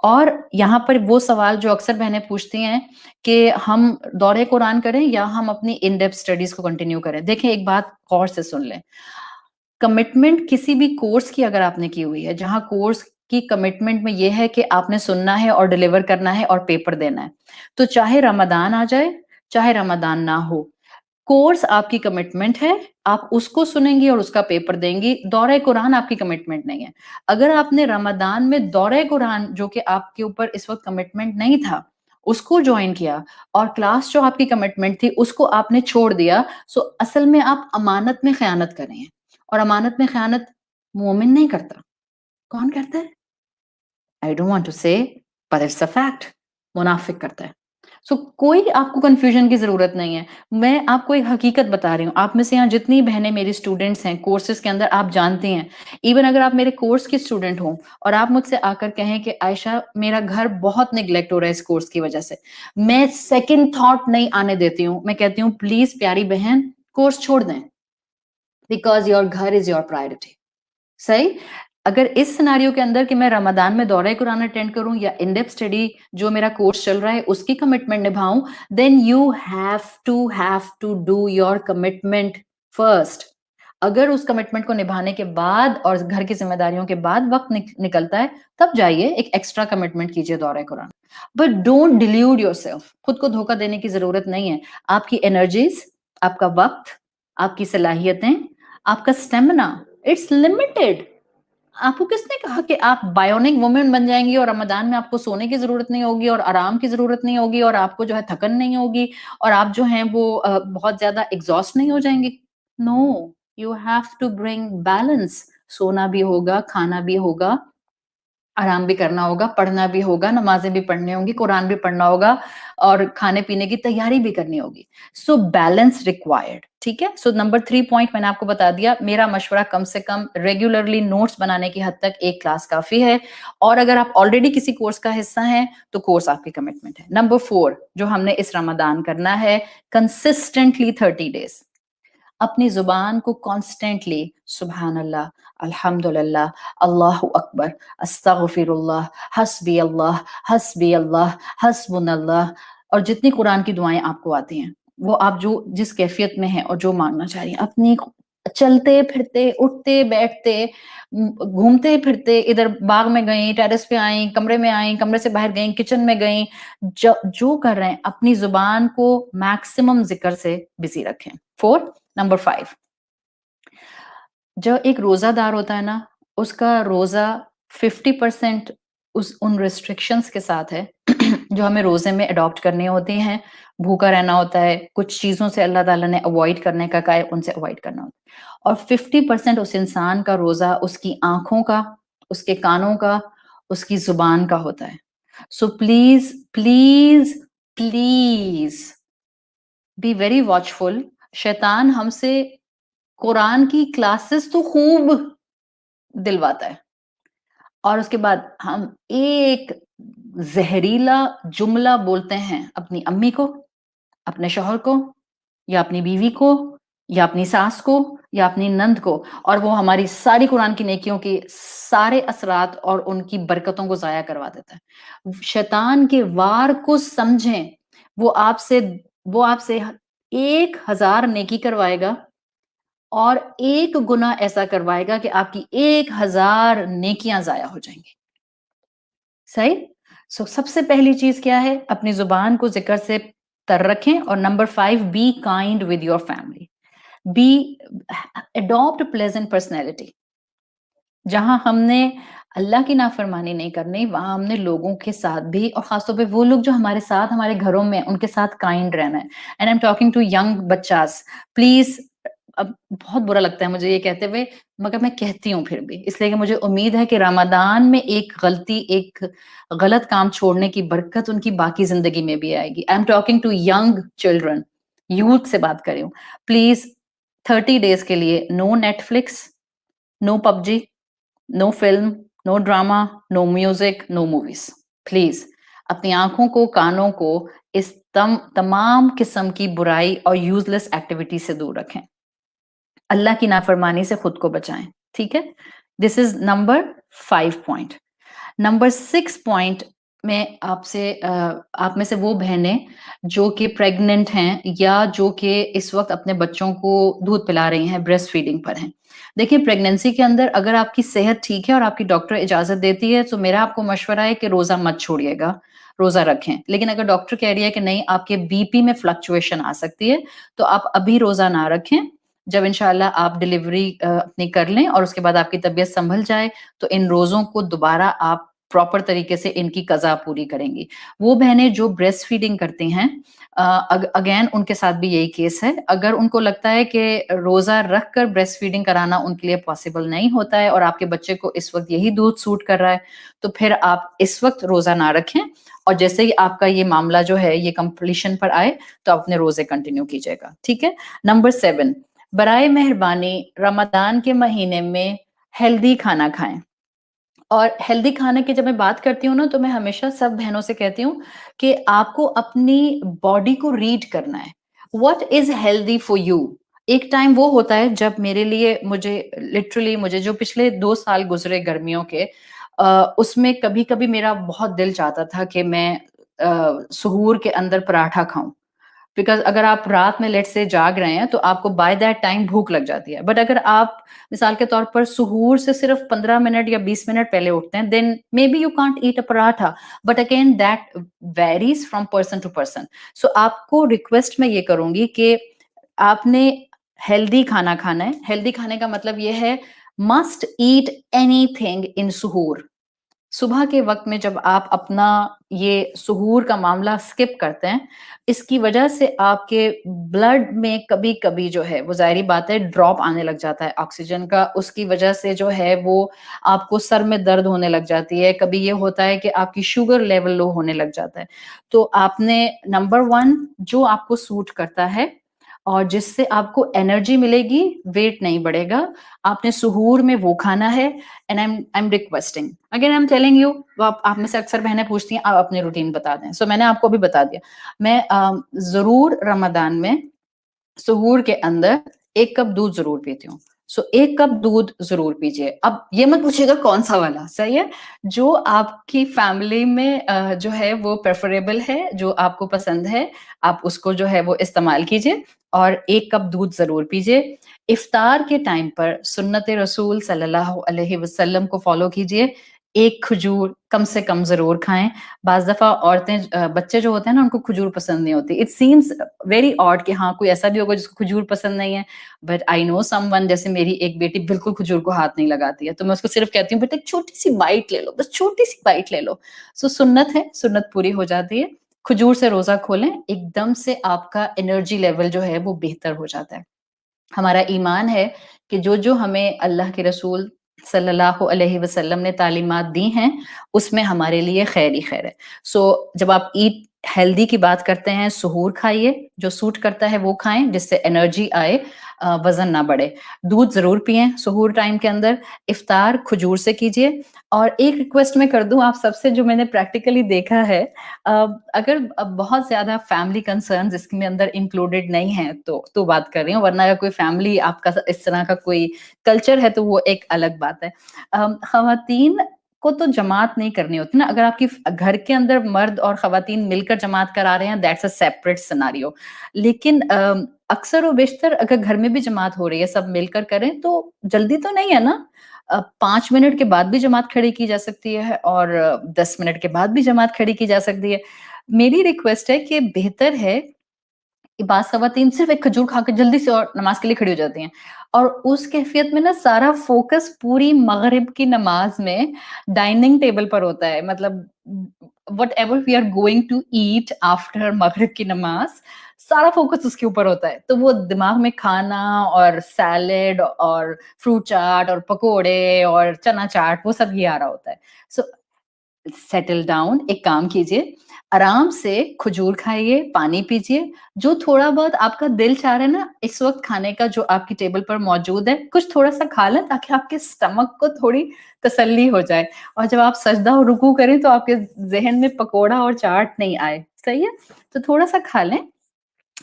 और यहाँ पर वो सवाल जो अक्सर बहनें पूछती हैं कि हम दौरे कुरान करें या हम अपनी इन डेप्थ स्टडीज को कंटिन्यू करें। देखें, एक बात गौर से सुन लें, कमिटमेंट किसी भी कोर्स की अगर आपने की हुई है, जहाँ कोर्स की कमिटमेंट में ये है कि आपने सुनना है और डिलीवर करना है और पेपर देना है, तो चाहे रमदान आ जाए, चाहे रमदान ना हो, कोर्स आपकी कमिटमेंट है, आप उसको सुनेंगी और उसका पेपर देंगी, दौरे कुरान आपकी कमिटमेंट नहीं है। अगर आपने रमदान में दौरे कुरान, जो कि आपके ऊपर इस वक़्त कमिटमेंट नहीं था, उसको जॉइन किया और क्लास जो आपकी कमिटमेंट थी, उसको आपने छोड़ दिया, सो असल में आप अमानत में ख़यानत कर रहे हैं और अमानत में ख़यानत मोमिन नहीं करता। कौन करता है? आई डोंट वांट टू से, बट इट्स अ फैक्ट, मुनाफिक करता है। सो कोई आपको कन्फ्यूजन की ज़रूरत नहीं है। मैं आपको एक हकीकत बता रही हूँ। आप में से यहाँ जितनी बहनें मेरी स्टूडेंट्स हैं, कोर्सेज़ के अंदर आप जानती हैं, इवन अगर आप मेरे कोर्स की स्टूडेंट हो और आप मुझसे आकर कहें कि आयशा, मेरा घर बहुत नेग्लेक्ट हो रहा है इस कोर्स की वजह से, मैं सेकंड थॉट नहीं आने देती हूँ। मैं कहती हूँ प्लीज़ प्यारी बहन, कोर्स छोड़ दें, बिकॉज़ योर घर इज़ योर प्रायोरिटी। सही? अगर इस सिनेरियो के अंदर कि मैं रमज़ान में दौरा कुरान अटेंड करूँ या इन डेप्थ स्टडी जो मेरा कोर्स चल रहा है उसकी कमिटमेंट निभाऊँ, then you have to do your commitment first. अगर उस कमिटमेंट को निभाने के बाद और घर की ज़िम्मेदारियों के बाद वक़्त निकलता है, तब जाइए एक एक्स्ट्रा कमिटमेंट कीजिए दौरा कुरान। बट डोंट डिल्यूड योरसेल्फ, खुद को धोखा देने की ज़रूरत नहीं है। आपकी एनर्जीज़, आपका वक़्त, आपकी सलाहियतें, आपका स्टैमिना, इट्स लिमिटेड। आपको किसने कहा कि आप बायोनिक वुमन बन जाएँगी और रमज़ान में आपको सोने की ज़रूरत नहीं होगी और आराम की ज़रूरत नहीं होगी और आपको जो है थकन नहीं होगी और आप जो हैं वो बहुत ज़्यादा एग्ज़ॉस्ट नहीं हो जाएँगी? No, you have to bring balance. सोना भी होगा, खाना भी होगा, आराम भी करना होगा, पढ़ना भी होगा, नमाज़ें भी पढ़नी होंगी, कुरान भी पढ़ना होगा और खाने-पीने की तैयारी भी करनी होगी। सो बैलेंस रिक्वायर्ड, ठीक है? सो नंबर 3 पॉइंट मैंने आपको बता दिया। मेरा मशवरा कम से कम रेगुलरली नोट्स बनाने की हद तक एक क्लास काफ़ी है और अगर आप ऑलरेडी किसी कोर्स का हिस्सा हैं, तो कोर्स आपकी कमिटमेंट है। नंबर 4 जो हमने इस रमज़ान करना है, कंसिस्टेंटली 30 डेज़। अपनी ज़ुबान को कॉन्स्टेंटली सुभान अल्लाह, अल्हम्दुलिल्लाह, अल्लाहु अकबर, अस्तगफिरुल्लाह, हस्बी अल्लाह, हस्बुनल्लाह और जितनी कुरान की दुआएँ आपको आती हैं, वो आप जो जिस कैफ़ियत में हैं और जो माँगना चाह रही हैं, अपनी चलते-फिरते, उठते-बैठते, घूमते-फिरते इधर बाग में गईं, टेरेस पे आईं, कमरे में आईं, कमरे से बाहर गईं, किचन में गईं, जो कर रहे हैं, अपनी ज़ुबान को मैक्सिमम ज़िक्र से बिज़ी रखें। 4 नंबर 5, जो एक रोज़ादार होता है ना, उसका रोज़ा 50% उस उन रिस्ट्रिक्शंस के साथ है जो हमें रोज़े में अडॉप्ट करनी होती हैं। भूखा रहना होता है, कुछ चीज़ों से अल्लाह ताला ने अवॉइड करने का कहा है, उनसे अवॉइड करना होता है। और 50% उस इंसान का रोज़ा उसकी आँखों का, उसके कानों का, उसकी ज़ुबान का होता है। So please, please, please be very watchful. शैतान हमसे कुरान की क्लासेस तो खूब दिलवाता है और उसके बाद हम एक زہریلا جملہ بولتے ہیں اپنی امی کو، اپنے شوہر کو، یا اپنی بیوی کو، یا اپنی ساس کو، یا اپنی نند کو، اور وہ ہماری ساری قرآن کی نیکیوں کے سارے اثرات اور ان کی برکتوں کو ضائع کروا دیتا ہے. شیطان کے وار کو سمجھیں، وہ آپ سے 1000 نیکی کروائے گا اور 1 گناہ ایسا کروائے گا کہ آپ کی 1000 نیکیاں ضائع ہو جائیں گی. صحیح؟ سب سے پہلی چیز کیا ہے؟ اپنی زبان کو ذکر سے تر رکھیں. اور number 5، be kind with your family. Be adopt pleasant personality. جہاں ہم نے اللہ کی نافرمانی نہیں کرنی، وہاں ہم نے لوگوں کے ساتھ بھی، اور خاص طور پہ وہ لوگ جو ہمارے ساتھ ہمارے گھروں میں، ان کے ساتھ کائنڈ رہنا ہے. And I am talking to young بچاس. پلیز، اب بہت برا لگتا ہے مجھے یہ کہتے ہوئے، مگر میں کہتی ہوں پھر بھی، اس لیے کہ مجھے امید ہے کہ رمضان میں ایک غلط کام چھوڑنے کی برکت ان کی باقی زندگی میں بھی آئے گی. I am talking to young children, youth سے بات کر رہی ہوں. پلیز 30 days کے لیے no Netflix, no PUBG, no film, no drama, no music, no movies. Please اپنی آنکھوں کو، کانوں کو اس تمام قسم کی برائی اور یوز لیس ایکٹیویٹی سے دور رکھیں. اللہ کی نافرمانی سے خود کو بچائیں. ٹھیک ہے؟ This is number 5 point. Number 6 point میں آپ میں سے وہ بہنیں جو کہ پریگننٹ ہیں یا جو کہ اس وقت اپنے بچوں کو دودھ پلا رہی ہیں، بریسٹ فیڈنگ پر ہیں. دیکھیں، پریگننسی کے اندر اگر آپ کی صحت ٹھیک ہے اور آپ کی ڈاکٹر اجازت دیتی ہے تو میرا آپ کو مشورہ ہے کہ روزہ مت چھوڑیے گا، روزہ رکھیں. لیکن اگر ڈاکٹر کہہ رہی ہے کہ نہیں، آپ کے بی پی میں فلکچویشن آ سکتی ہے، تو آپ ابھی روزہ نہ رکھیں. جب انشاءاللہ آپ ڈلیوری اپنی کر لیں اور اس کے بعد آپ کی طبیعت سنبھل جائے تو ان روزوں کو دوبارہ آپ پراپر طریقے سے ان کی قضا پوری کریں گی. وہ بہنیں جو بریسٹ فیڈنگ کرتی ہیں، اگین ان کے ساتھ بھی یہی کیس ہے. اگر ان کو لگتا ہے کہ روزہ رکھ کر بریسٹ فیڈنگ کرانا ان کے لیے پاسبل نہیں ہوتا ہے اور آپ کے بچے کو اس وقت یہی دودھ سوٹ کر رہا ہے، تو پھر آپ اس وقت روزہ نہ رکھیں. اور جیسے ہی آپ کا یہ معاملہ جو ہے یہ کمپلیشن پر آئے تو آپ اپنے روزے کنٹینیو کیجیے گا. ٹھیک ہے؟ نمبر 7، برائے مہربانی رمضان کے مہینے میں ہیلدی کھانا کھائیں. اور ہیلدی کھانے کی جب میں بات کرتی ہوں نا، تو میں ہمیشہ سب بہنوں سے کہتی ہوں کہ آپ کو اپنی باڈی کو ریڈ کرنا ہے. What is healthy for you? ایک ٹائم وہ ہوتا ہے جب مجھے جو پچھلے 2 سال گزرے گرمیوں کے، اس میں کبھی کبھی میرا بہت دل چاہتا تھا کہ میں سحور کے اندر پراٹھا کھاؤں. بیکاز اگر آپ رات میں لیٹ سے جاگ رہے ہیں تو آپ کو بائی دیٹ ٹائم بھوک لگ جاتی ہے. بٹ اگر آپ مثال کے طور پر سحور سے صرف 15 منٹ یا 20 منٹ پہلے اٹھتے ہیں، then may be you can't eat a paratha. But again that varies from person to person. So آپ کو ریکویسٹ میں یہ کروں گی کہ آپ نے ہیلدی کھانا کھانا ہے. ہیلدی کھانے کا مطلب یہ ہے مسٹ ایٹ اینی تھنگ ان سحور. صبح کے وقت میں جب آپ اپنا یہ سحور کا معاملہ سکپ کرتے ہیں، اس کی وجہ سے آپ کے بلڈ میں کبھی کبھی جو ہے وہ ظاہری بات ہے ڈراپ آنے لگ جاتا ہے آکسیجن کا. اس کی وجہ سے جو ہے وہ آپ کو سر میں درد ہونے لگ جاتی ہے. کبھی یہ ہوتا ہے کہ آپ کی شوگر لیول لو ہونے لگ جاتا ہے. تو آپ نے نمبر 1 جو آپ کو سوٹ کرتا ہے اور جس سے آپ کو انرجی ملے گی، ویٹ نہیں بڑھے گا، آپ نے سحور میں وہ کھانا ہے. And I M requesting again, I am telling you. آپ میں سے اکثر بہنیں پوچھتی ہیں آپ اپنی روٹین بتا دیں. سو میں نے آپ کو بھی بتا دیا. میں ضرور رمضان میں سحور کے اندر 1 کپ دودھ ضرور پیتی ہوں. سو 1 کپ دودھ ضرور پیجیے. اب یہ مت پوچھیے گا کون سا والا، صحیح ہے؟ جو آپ کی فیملی میں جو ہے وہ پریفریبل ہے، جو آپ کو پسند ہے، آپ اس کو جو ہے وہ استعمال کیجیے اور 1 کپ دودھ ضرور پیجیے. افطار کے ٹائم پر سنت رسول صلی اللہ علیہ وسلم کو فالو کیجیے. 1 کھجور کم سے کم ضرور کھائیں. بعض دفعہ بچے جو ہوتے ہیں نا، ان کو کھجور پسند نہیں ہوتی. اٹ سیمس ویری آڈ کہ ہاں کوئی ایسا بھی ہوگا جس کو کھجور پسند نہیں ہے. But I know some one, جیسے میری ایک بیٹی بالکل کھجور کو ہاتھ نہیں لگاتی ہے، تو میں اس کو صرف کہتی ہوں بیٹا ایک چھوٹی سی بائٹ لے لو، بس چھوٹی سی بائٹ لے لو. سو سنت ہے، سنت پوری ہو جاتی ہے. کھجور سے روزہ کھولیں، ایک دم سے آپ کا انرجی لیول جو ہے وہ بہتر ہو جاتا ہے. ہمارا ایمان ہے کہ جو ہمیں اللہ کے رسول صلی اللہ علیہ وسلم نے تعلیمات دی ہیں، اس میں ہمارے لیے خیر ہی خیر ہے. سو جب آپ ایٹ हेल्दी की बात करते हैं, सुहूर खाइए, जो सूट करता है वो खाएँ, जिससे एनर्जी आए, वज़न ना बढ़े। दूध ज़रूर पिएँ सुहूर टाइम के अंदर, इफ्तार खजूर से कीजिए। और एक रिक्वेस्ट मैं कर दूँ आप सबसे जो मैंने प्रैक्टिकली देखा है, अ, अगर बहुत ज़्यादा फैमिली कंसर्न्स इसमें अंदर इंक्लूडेड नहीं हैं, तो बात कर रही हूँ, वरना अगर कोई फैमिली आपका इस तरह का कोई कल्चर है, तो वो एक अलग बात है। ख़वातीन को तो जमात नहीं करनी होती ना, अगर आपकी घर के अंदर मर्द और ख़वातीन मिलकर जमात करा रहे हैं, दैट्स अ सेपरेट सिनेरियो। लेकिन अक्सर व बेशतर अगर घर में भी जमात हो रही है, सब मिलकर करें, तो जल्दी तो नहीं है ना? 5 मिनट के बाद भी जमात खड़ी की जा सकती है और 10 मिनट के बाद भी जमात खड़ी की जा सकती है। मेरी रिक्वेस्ट है कि बेहतर है कि बाज़ ख़वातीन सिर्फ़ एक खजूर खा के जल्दी से और नमाज़ के लिए खड़ी हो जाती हैं। और उस कैफ़ियत में ना सारा फ़ोकस पूरी मग़रिब की नमाज़ में डाइनिंग टेबल पर होता है। मतलब whatever we are going to eat after मग़रिब की नमाज़, सारा फ़ोकस उसके ऊपर होता है। तो वो दिमाग में खाना और सैलेड और फ्रूट चाट और पकोड़े और चना चाट वो सब ये आ रहा होता है। सो सेटल डाउन, एक काम कीजिए, आराम से खजूर खाइए, पानी पीजिए, जो थोड़ा बहुत आपका दिल चाह रहा है ना इस वक़्त खाने का जो आपकी टेबल पर मौजूद है, कुछ थोड़ा-सा खा लें ताकि आपके स्टमक को थोड़ी तसल्ली हो जाए। और जब आप सजदा और रुकू करें तो आपके ज़हन में पकोड़ा और चाट नहीं आए, सही है? तो थोड़ा-सा खा लें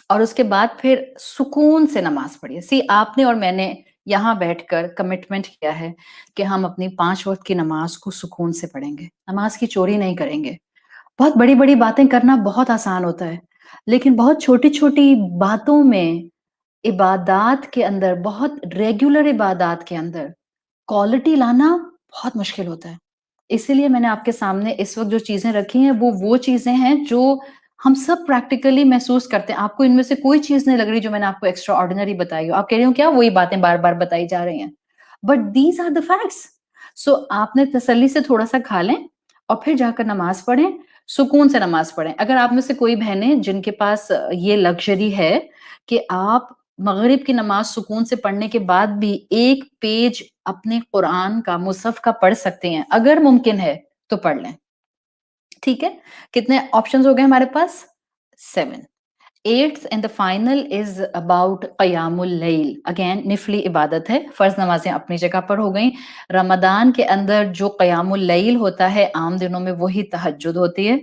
और उसके बाद फिर सुकून से नमाज़ पढ़िए। सी आपने और मैंने यहाँ बैठकर कमिटमेंट किया है कि हम अपनी 5 वक़्त की नमाज़ को सुकून से पढ़ेंगे, नमाज़ की चोरी नहीं करेंगे। बहुत बड़ी-बड़ी बातें करना बहुत आसान होता है, लेकिन बहुत छोटी-छोटी बातों में, इबादत के अंदर, बहुत रेगुलर इबादत के अंदर क्वालिटी लाना बहुत मुश्किल होता है। इसीलिए मैंने आपके सामने इस वक़्त जो चीज़ें रखी हैं, वो चीज़ें हैं जो हम सब प्रैक्टिकली महसूस करते हैं। आपको इनमें से कोई चीज़ नहीं लग रही जो मैंने आपको एक्स्ट्रा ऑर्डिनरी बताई हो। आप कह रही हो क्या वही बातें बार-बार बताई जा रही हैं। But these are the facts. So आपने तसल्ली से थोड़ा-सा खा लें और फिर जाकर नमाज़ पढ़ें, सुकून से नमाज़ पढ़ें। अगर आप में से कोई बहनें जिनके पास ये लग्ज़री है कि आप मग़रिब की नमाज़ सुकून से पढ़ने के बाद भी 1 पेज अपने कुरान का, मुसहफ़ का पढ़ सकते हैं, अगर मुमकिन है, तो पढ़ लें। ठीक है? कितने ऑप्शंस हो गए हमारे पास? 7। 8th and the final is about क़यामुल लैल। अगेन निफ़्ली इबादत है, फ़र्ज़ नमाज़ें अपनी जगह पर हो गईं। रमज़ान के अंदर जो क़यामुल लैल होता है, आम दिनों में वही तहज्जुद होती है।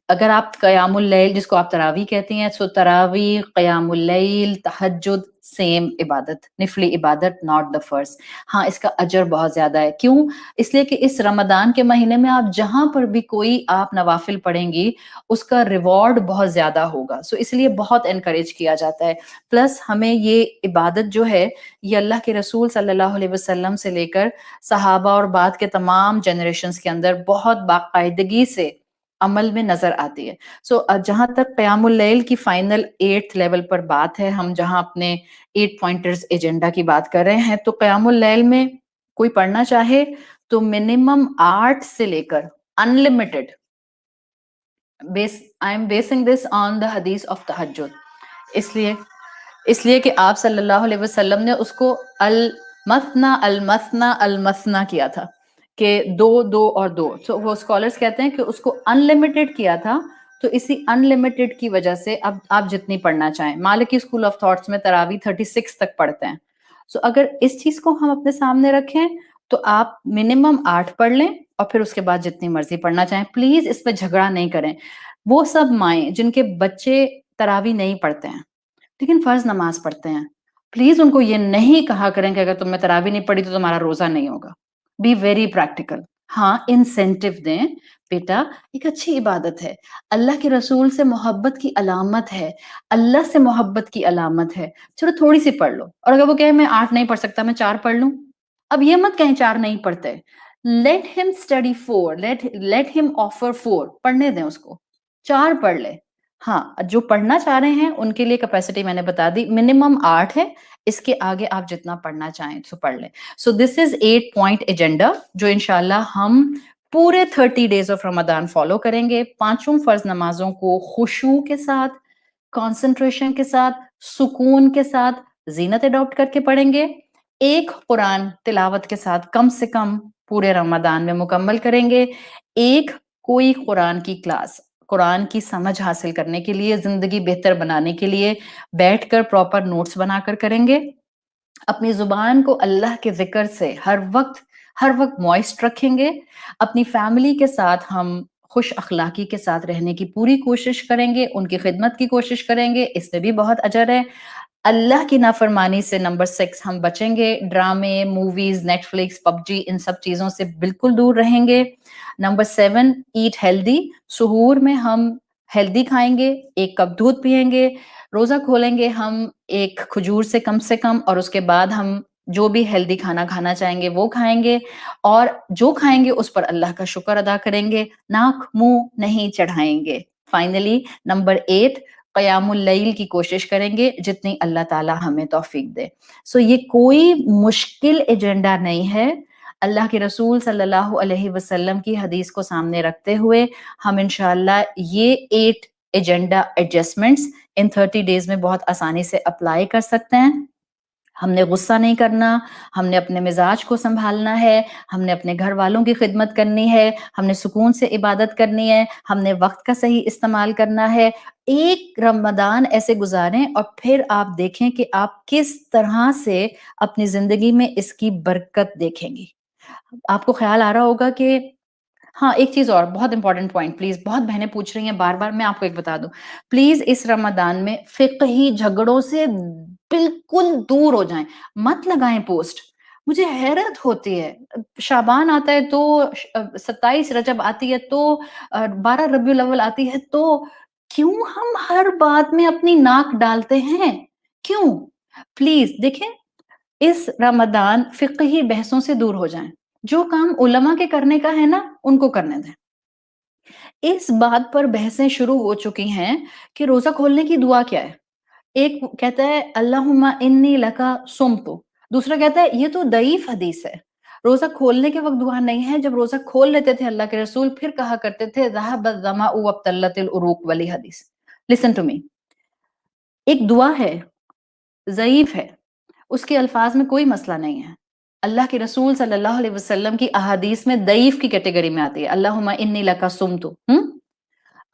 अगर आप क़यामुल लैल जिसको आप तरावी कहती हैं, सो तरावी, क़यामुल लैल, तहज्जुद सेम इबादत, निफ़्ली इबादत नॉट द फ़र्ज़। हाँ, इसका अजर बहुत ज़्यादा है। क्यों? इसलिए कि इस रमज़ान के महीने में आप जहाँ पर भी कोई आप नवाफ़िल पढ़ेंगी, उसका रिवॉर्ड बहुत ज़्यादा होगा। सो इसलिए बहुत एनकरेज किया जाता है। प्लस हमें ये इबादत जो है, ये अल्लाह के रसूल सल्लल्लाहु अलैहि वसल्लम से लेकर सहाबा और बाद के तमाम जनरेशंस के अंदर बहुत बाकायदगी से अमल में नज़र आती है। सो जहाँ तक क़यामुल लैल की फाइनल 8th लेवल पर बात है, हम जहाँ अपने 8 पॉइंटर्स एजेंडा की बात कर रहे हैं, तो क़यामुल लैल में कोई पढ़ना चाहे तो मिनिमम 8 से लेकर unlimited, I am basin this on the हदीस ऑफ तहज्जुद। इसलिए इसलिए कि आप सल्लल्लाहु अलैहि वसल्लम ने उसको अल मसना किया था कि 2 और 2। तो वो स्कॉलर्स कहते हैं कि उसको अनलिमिटेड किया था, तो इसी अनलिमिटेड की वजह से अब आप जितनी पढ़ना चाहें। मालिकी स्कूल ऑफ थॉट्स में तरावी 36 तक पढ़ते हैं। सो अगर इस चीज़ को हम अपने सामने रखें, तो आप मिनिमम 8 पढ़ लें और फिर उसके बाद जितनी मर्ज़ी पढ़ना चाहें। प्लीज़ इस पे झगड़ा नहीं करें। वो सब माएँ जिनके बच्चे तरावी नहीं पढ़ते हैं, लेकिन फ़र्ज़ नमाज़ पढ़ते हैं। प्लीज़ उनको ये नहीं कहा करें कि अगर तुमने तरावी नहीं पढ़ी तो तुम्हारा रोज़ा नहीं होगा। Be very practical. हाँ, इंसेंटिव दें, बेटा एक अच्छी इबादत है, अल्लाह के रसूल से मोहब्बत की अलामत है, अल्लाह से मोहब्बत की अलामत है, चलो थोड़ी-सी पढ़ लो। और अगर वो कहे मैं 8 नहीं पढ़ सकता, मैं 4 पढ़ लूँ? अब ये मत कहें 4 नहीं पढ़ते। Let him study 4, let him offer 4, पढ़ने दें उसको, 4 पढ़ ले। हाँ, जो पढ़ना चाह रहे हैं उनके लिए कैपेसिटी मैंने बता दी, मिनिमम 8 है, इसके आगे आप जितना पढ़ना चाहें सो पढ़ लें। So this is 8 point agenda जो इंशाल्लाह हम पूरे 30 डेज़ ऑफ रमज़ान फॉलो करेंगे। पाँचों फ़र्ज़ नमाज़ों को खुशू के साथ, कंसंट्रेशन के साथ, सुकून के साथ, ज़ीनत अडॉप्ट करके पढ़ेंगे। एक कुरान तिलावत के साथ कम से कम पूरे रमज़ान में मुकम्मल करेंगे। एक कोई कुरान की क्लास قرآن کی سمجھ حاصل کرنے کے لیے، زندگی بہتر بنانے کے لیے بیٹھ کر پراپر نوٹس بنا کر کریں گے. اپنی زبان کو اللہ کے ذکر سے ہر وقت موئسٹ رکھیں گے. اپنی فیملی کے ساتھ ہم خوش اخلاقی کے ساتھ رہنے کی پوری کوشش کریں گے، ان کی خدمت کی کوشش کریں گے، اس میں بھی بہت اجر ہے. اللہ کی نافرمانی سے نمبر 6 ہم بچیں گے. ڈرامے، موویز، نیٹ فلکس، پب جی، ان سب چیزوں سے بالکل دور رہیں گے. Number 7 eat healthy. سحور میں ہم ہیلدی کھائیں گے، 1 کپ دودھ پئیں گے. روزہ کھولیں گے ہم 1 کھجور سے کم، اور اس کے بعد ہم جو بھی ہیلدی کھانا کھانا چاہیں گے وہ کھائیں گے، اور جو کھائیں گے اس پر اللہ کا شکر ادا کریں گے، ناک منہ نہیں چڑھائیں گے. فائنلی نمبر 8 قیام اللیل کی کوشش کریں گے جتنی اللہ تعالی ہمیں توفیق دے. سو یہ کوئی مشکل ایجنڈا نہیں ہے. اللہ کے رسول صلی اللہ علیہ وسلم کی حدیث کو سامنے رکھتے ہوئے ہم انشاءاللہ یہ 8 ایجنڈا ایڈجسٹمنٹس ان 30 ڈیز میں بہت آسانی سے اپلائی کر سکتے ہیں. ہم نے غصہ نہیں کرنا، ہم نے اپنے مزاج کو سنبھالنا ہے، ہم نے اپنے گھر والوں کی خدمت کرنی ہے، ہم نے سکون سے عبادت کرنی ہے، ہم نے وقت کا صحیح استعمال کرنا ہے. ایک رمضان ایسے گزاریں اور پھر آپ دیکھیں کہ آپ کس طرح سے اپنی زندگی میں اس کی برکت دیکھیں گی. آپ کو خیال آ رہا ہوگا کہ ہاں ایک چیز اور بہت امپورٹنٹ پوائنٹ، پلیز بہت بہنیں پوچھ رہی ہیں بار بار، میں آپ کو ایک بتا دوں، پلیز اس رمضان میں فقہی جھگڑوں سے بالکل دور ہو جائیں. مت لگائیں پوسٹ. مجھے حیرت ہوتی ہے، شعبان آتا ہے تو 27 رجب آتی ہے تو 12 ربیع الاول آتی ہے تو کیوں ہم ہر بات میں اپنی ناک ڈالتے ہیں؟ کیوں؟ پلیز دیکھیں اس رمضان فقہی بحثوں سے دور ہو جائیں. جو کام علماء کے کرنے کا ہے نا ان کو کرنے دیں. اس بات پر بحثیں شروع ہو چکی ہیں کہ روزہ کھولنے کی دعا کیا ہے. ایک کہتا ہے اللہم انی لکا صمتو، دوسرا کہتا ہے یہ تو ضعیف حدیث ہے، روزہ کھولنے کے وقت دعا نہیں ہے. جب روزہ کھول لیتے تھے اللہ کے رسول پھر کہا کرتے تھے ذہب الظمأ وابتلت العروق والی حدیث. لسن ٹو می، ایک دعا ہے، ضعیف ہے، اس کے الفاظ میں کوئی مسئلہ نہیں ہے. اللہ کے رسول صلی اللہ علیہ وسلم کی احادیث میں ضعیف کی کیٹیگری میں آتی ہے اللہم انی لکا صمتو.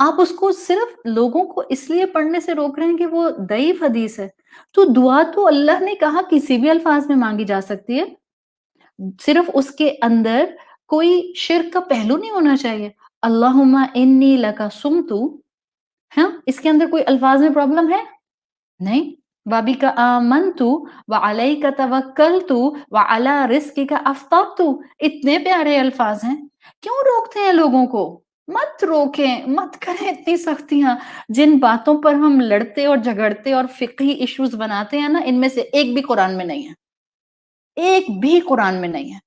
آپ اس کو صرف لوگوں کو اس لیے پڑھنے سے روک رہے ہیں کہ وہ ضعیف حدیث ہے. تو دعا تو اللہ نے کہا کسی بھی الفاظ میں مانگی جا سکتی ہے، صرف اس کے اندر کوئی شرک کا پہلو نہیں ہونا چاہیے. اللہم انی لکا صمتو، ہاں اس کے اندر کوئی الفاظ میں پرابلم ہے نہیں. بابی کا آمنتو وعلیک توکلتو وعلی رزقک افطرتو، اتنے پیارے الفاظ ہیں. کیوں روکتے ہیں لوگوں کو؟ مت روکیں، مت کریں اتنی سختیاں. جن باتوں پر ہم لڑتے اور جھگڑتے اور فقہی ایشوز بناتے ہیں نا ان میں سے ایک بھی قرآن میں نہیں ہے، ایک بھی قرآن میں نہیں ہے.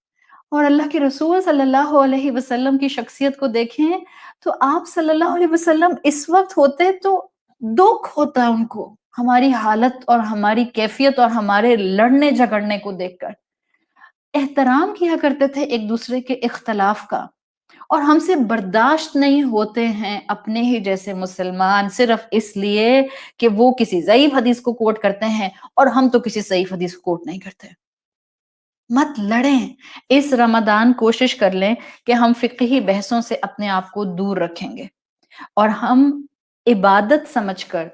اور اللہ کے رسول صلی اللہ علیہ وسلم کی شخصیت کو دیکھیں تو آپ صلی اللہ علیہ وسلم اس وقت ہوتے تو دکھ ہوتا ان کو ہماری حالت اور ہماری کیفیت اور ہمارے لڑنے جھگڑنے کو دیکھ کر. احترام کیا کرتے تھے ایک دوسرے کے اختلاف کا، اور ہم سے برداشت نہیں ہوتے ہیں اپنے ہی جیسے مسلمان صرف اس لیے کہ وہ کسی ضعیف حدیث کو کوٹ کرتے ہیں اور ہم تو کسی ضعیف حدیث کو کوٹ نہیں کرتے. مت لڑیں. اس رمضان کوشش کر لیں کہ ہم فقہی بحثوں سے اپنے آپ کو دور رکھیں گے اور ہم عبادت سمجھ کر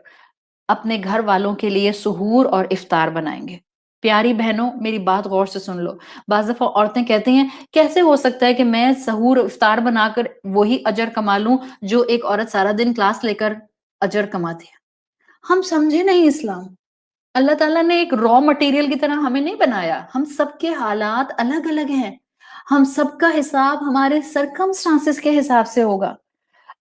اپنے گھر والوں کے لیے سحور اور افطار بنائیں گے. پیاری بہنوں میری بات غور سے سن لو. بعض دفعہ عورتیں کہتی ہیں کیسے ہو سکتا ہے کہ میں سحور افطار بنا کر وہی اجر کما لوں جو ایک عورت سارا دن کلاس لے کر اجر کماتی ہے. ہم سمجھے نہیں اسلام. اللہ تعالیٰ نے ایک را مٹیریل کی طرح ہمیں نہیں بنایا. ہم سب کے حالات الگ الگ ہیں. ہم سب کا حساب ہمارے سرکمسٹانسز کے حساب سے ہوگا.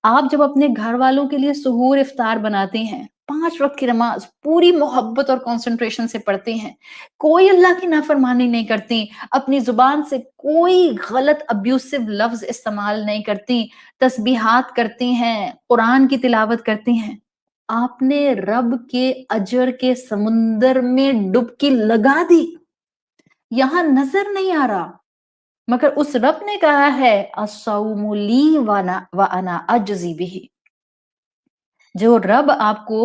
آپ جب اپنے گھر والوں کے لیے سحور افطار بناتی ہیں، 5 وقت کی نماز پوری محبت اور کنسنٹریشن سے پڑھتی ہیں، کوئی اللہ کی نافرمانی نہیں کرتی، اپنی زبان سے کوئی غلط ابیوسو لفظ استعمال نہیں کرتی، تسبیحات کرتی ہیں، قرآن کی تلاوت کرتی ہیں، آپ نے رب کے اجر کے سمندر میں ڈبکی لگا دی. یہاں نظر نہیں آ رہا مگر اس رب نے کہا ہے الصوم لی وانا اجزی بہ. جو رب آپ کو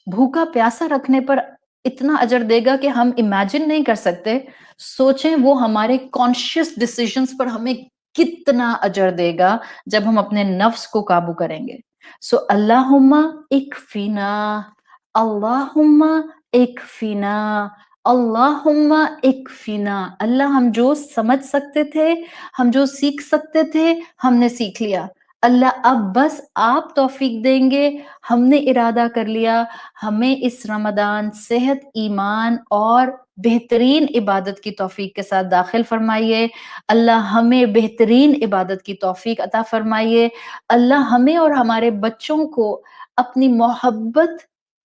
بھوکا پیاسا رکھنے پر اتنا اجر دے گا کہ ہم امیجن نہیں کر سکتے، سوچیں وہ ہمارے کانشیس ڈیسیژنز پر ہمیں کتنا اجر دے گا جب ہم اپنے نفس کو قابو کریں گے. So Allahumma ikfina, Allahumma ikfina, Allahumma ikfina। अल्लाह हम जो समझ सकते थे, हम जो सीख सकते थे, हमने सीख लिया। अल्लाह अब बस आप तौफीक देंगे, हमने इरादा कर लिया, हमें इस रमदान सेहत, ईमान और बेहतरीन इबादत की तौफीक के साथ दाखिल फरमाइए। अल्लाह हमें बेहतरीन इबादत की तौफीक अता फरमाइए। अल्लाह हमें और हमारे बच्चों को अपनी मोहब्बत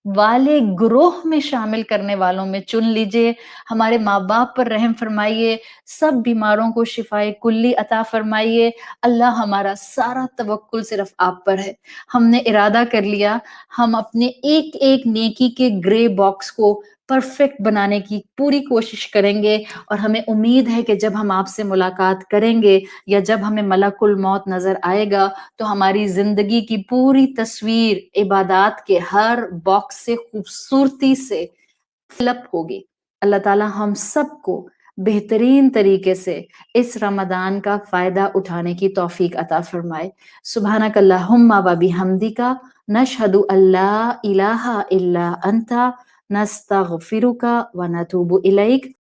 वाले ग्रोह में शामिल करने वालों में चुन लीजिए। हमारे माँ-बाप पर रहम फरमाइए, सब बीमारों को शिफाए कुल्ली अता फरमाइए। अल्लाह हमारा सारा तवक्कुल सिर्फ आप पर है। हमने इरादा कर लिया, हम अपने एक-एक नेकी के ग्रे बॉक्स को परफेक्ट बनाने की पूरी कोशिश करेंगे और हमें उम्मीद है कि जब हम आपसे मुलाकात करेंगे या जब हमें मलकुल मौत नज़र आएगा, तो हमारी ज़िंदगी की पूरी तस्वीर इबादत के हर बॉक्स से खूबसूरती से फिलअप होगी। अल्लाह ताला हम सबको बेहतरीन तरीके से इस रमदान का फ़ायदा उठाने की तौफ़ीक अता फ़रमाए। सुब्हानक अल्लाहुम्मा व बिहम्दिका नशहदु अल्ला इलाहा इल्ला अंता नस्तगफिरुका व नतूबु इलैक।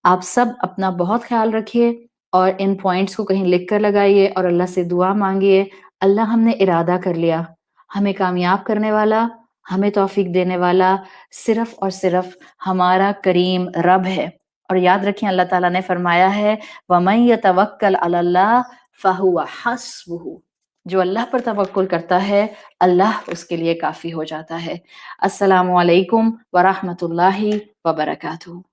आप सब अपना बहुत ख्याल रखिए और इन पॉइंट्स को कहीं लिख कर लगाइए और अल्लाह से दुआ मांगिए। अल्लाह हमने इरादा कर लिया, हमें कामयाब करने वाला, हमें तौफीक देने वाला सिर्फ और सिर्फ हमारा करीम रब है। और याद रखें अल्लाह ताला ने फरमाया है वमन यतवक्कल अलल्लाह फहुवा हस्बुहु। जो अल्लाह पर तवक्कुल करता है अल्लाह उसके लिए काफी हो जाता है। अस्सलामु अलैकुम व रहमतुल्लाहि व बरकातुहू।